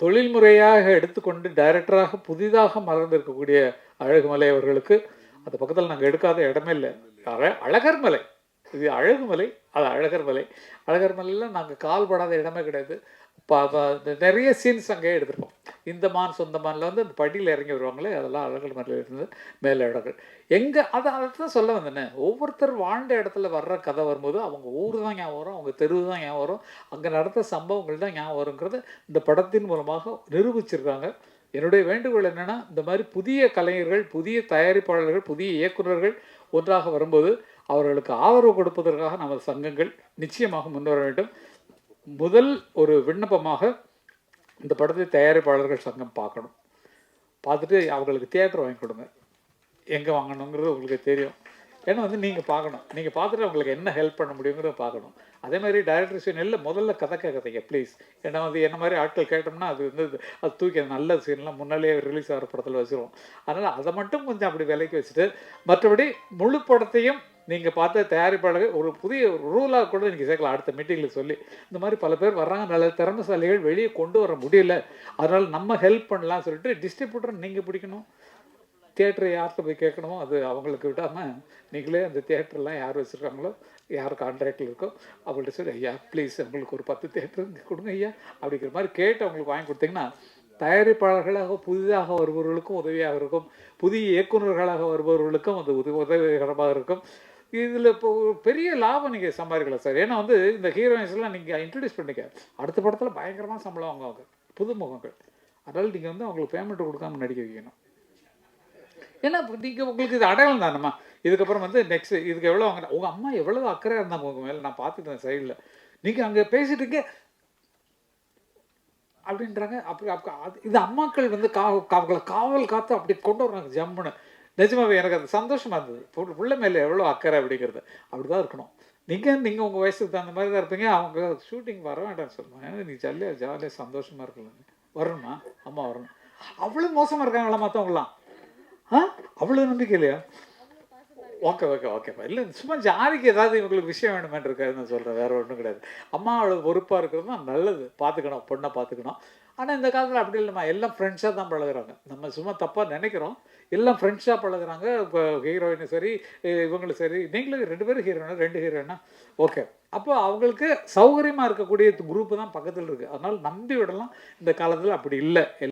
தொழில்முறையாக எடுத்துக்கொண்டு டைரக்டராக புதிதாக மலர்ந்திருக்கக்கூடிய அழகுமலை அவர்களுக்கு அந்த பக்கத்தில் நாங்கள் எடுக்காத இடமே இல்லை. அழகர் மலை, இது அழகுமலை, அது அழகர் மலை. அழகர் மலையில் நாங்கள் கால் படாத இடமே கிடையாது. நிறைய சீன்ஸ் அங்கேயே எடுத்துருப்போம். இந்த மான் சொந்த மானில் வந்து அந்த படியில் இறங்கி வருவாங்களே, அதெல்லாம் அழகர் மலையில் இருந்து மேலே இடங்கள் எங்கே அதை தான் சொல்ல வந்தேனே. ஒவ்வொருத்தர் வாழ்ந்த இடத்துல வர்ற கதை வரும்போது அவங்க ஊர் தான் ஞாபகம் வரும், அவங்க தெருவு தான் ஞாபகம் வரும், அங்கே நடந்த சம்பவங்கள் தான் ஞாபகம் வருங்கிறது இந்த படத்தின் மூலமாக நிரூபிச்சிருக்காங்க. என்னுடைய வேண்டுகோள் என்னென்னா, இந்த மாதிரி புதிய கலைஞர்கள், புதிய தயாரிப்பாளர்கள், புதிய இயக்குநர்கள் ஒன்றாக வரும்போது அவர்களுக்கு ஆதரவு கொடுப்பதற்காக நமது சங்கங்கள் நிச்சயமாக முன்வர வேண்டும். முதல் ஒரு விண்ணப்பமாக இந்த படத்தை தயாரிப்பாளர்கள் சங்கம் பார்க்கணும். பார்த்துட்டு அவங்களுக்கு தியேட்டர் வாங்கி கொடுங்க. எங்கே வாங்கணுங்கிறது உங்களுக்கு தெரியும். ஏன்னா வந்து நீங்கள் பார்க்கணும். நீங்கள் பார்த்துட்டு அவங்களுக்கு என்ன ஹெல்ப் பண்ண முடியுங்கிறத பார்க்கணும். அதே மாதிரி டைரக்டர் இல்லை முதல்ல கதை கேட்காதீங்க ப்ளீஸ். ஏன்னா வந்து என்ன மாதிரி ஆட்கள் கேட்டோம்னா அது வந்து அது தூக்கி அந்த நல்ல சீன்லாம் முன்னாலேயே ரிலீஸ் ஆகிற படத்தில் வச்சுருவோம். அதனால் அதை மட்டும் கொஞ்சம் அப்படி விலைக்கு வச்சுட்டு மற்றபடி முழு படத்தையும் நீங்கள் பார்த்த தயாரிப்பாளர்கள் ஒரு புதிய ரூலாக கூட நீங்கள் சேர்க்கலாம். அடுத்த மீட்டிங்கில் சொல்லி இந்த மாதிரி பல பேர் வர்றாங்க, நல்ல திறமைசாலிகள் வெளியே கொண்டு வர முடியல, அதனால் நம்ம ஹெல்ப் பண்ணலாம்னு சொல்லிட்டு டிஸ்ட்ரிபியூட்டர் நீங்கள் பிடிக்கணும். தியேட்டரை யார்கிட்ட போய் கேட்கணுமோ அது அவங்களுக்கு விடாமல் நீங்களே அந்த தியேட்டர்லாம் யார் வச்சுருக்காங்களோ யார் கான்ட்ராக்டில் இருக்கோ அவங்கள்ட்ட சொல்லி ஐயா ப்ளீஸ் உங்களுக்கு ஒரு 10 தியேட்டர் கொடுங்க ஐயா அப்படிங்கிற மாதிரி கேட்டு அவங்களுக்கு வாங்கி கொடுத்தீங்கன்னா தயாரிப்பாளர்களாக புதிதாக வருபவர்களுக்கும் உதவியாக இருக்கும், புதிய இயக்குநர்களாக வருபவர்களுக்கும் அது உதவிகரமாக இருக்கும். இதில் இப்போ பெரிய லாபம் நீங்கள் சம்பாதிக்கலாம் சார். ஏன்னா வந்து இந்த ஹீரோயின்ஸ்லாம் நீங்கள் இன்ட்ரடியூஸ் பண்ணிக்க அடுத்த படத்தில் பயங்கரமாக சம்பளம் வாங்குவாங்க புதுமுகங்கள். அதனால் நீங்கள் வந்து அவங்களுக்கு பேமெண்ட் கொடுக்காம நடிக்க வைக்கணும். ஏன்னா நீங்கள் உங்களுக்கு இது அடையாளம் தானம்மா. இதுக்கப்புறம் வந்து நெக்ஸ்ட் இதுக்கு எவ்வளோ வாங்கினா உங்கள் அம்மா எவ்வளோ அக்கறையாக இருந்தாங்க உங்கள் மேலே நான் பார்த்துட்டேன் சைடில். நீங்கள் அங்கே பேசிட்டு இருக்க அப்படின்றாங்க. அப்படி அது இது அம்மாக்கள் வந்து காவல் காத்து அப்படி கொண்டு வர்றாங்க ஜம்முன்னு. நிஜமாவே எனக்கு அது சந்தோஷமாக இருந்தது. புள்ள மேலே எவ்வளோ அக்கறை அப்படிங்கிறது அப்படி தான் இருக்கணும். நீங்கள் உங்கள் வயசுக்கு தகுந்த மாதிரி தான் இருப்பீங்க. அவங்க ஷூட்டிங் வர வேண்டாம்னு சொல்லுவாங்க. ஏன்னா நீ ஜாலியாக சந்தோஷமாக இருக்கலாம். வரணுமா அம்மா வரணும். அவ்வளோ மோசமாக இருக்காங்களா மற்றவங்களாம்? அவ்வளோ நம்பிக்கை இல்லையா? ஓகேப்பா. இல்லை சும்மா ஜாலிக்கு ஏதாவது இவங்களுக்கு விஷயம் வேணுமென்று இருக்காது நான் சொல்கிறேன், வேறு ஒன்றும் கிடையாது. அம்மா அவ்வளோ பொறுப்பாக இருக்கிறது தான் நல்லது. பார்த்துக்கணும், பொண்ணை பார்த்துக்கணும். ஆனால் இந்த காலத்தில் அப்படி இல்லைம்மா, எல்லாம் ஃப்ரெண்ட்ஸாக தான் பழகுறாங்க. நம்ம சும்மா தப்பாக நினைக்கிறோம், எல்லாம் ஃப்ரெண்ட்ஸாக பழகுறாங்க. இப்போ ஹீரோயினும் சரி இவங்களும் சரி, நீங்களும் 2 பேரும் ஹீரோயினா 2 ஹீரோயினா ஓகே. அப்போ அவங்களுக்கு சௌகரியமாக இருக்கக்கூடிய குரூப்பு தான் பக்கத்தில் இருக்குது. அதனால் நம்பி விடலாம். இந்த காலத்தில் அப்படி இல்லை.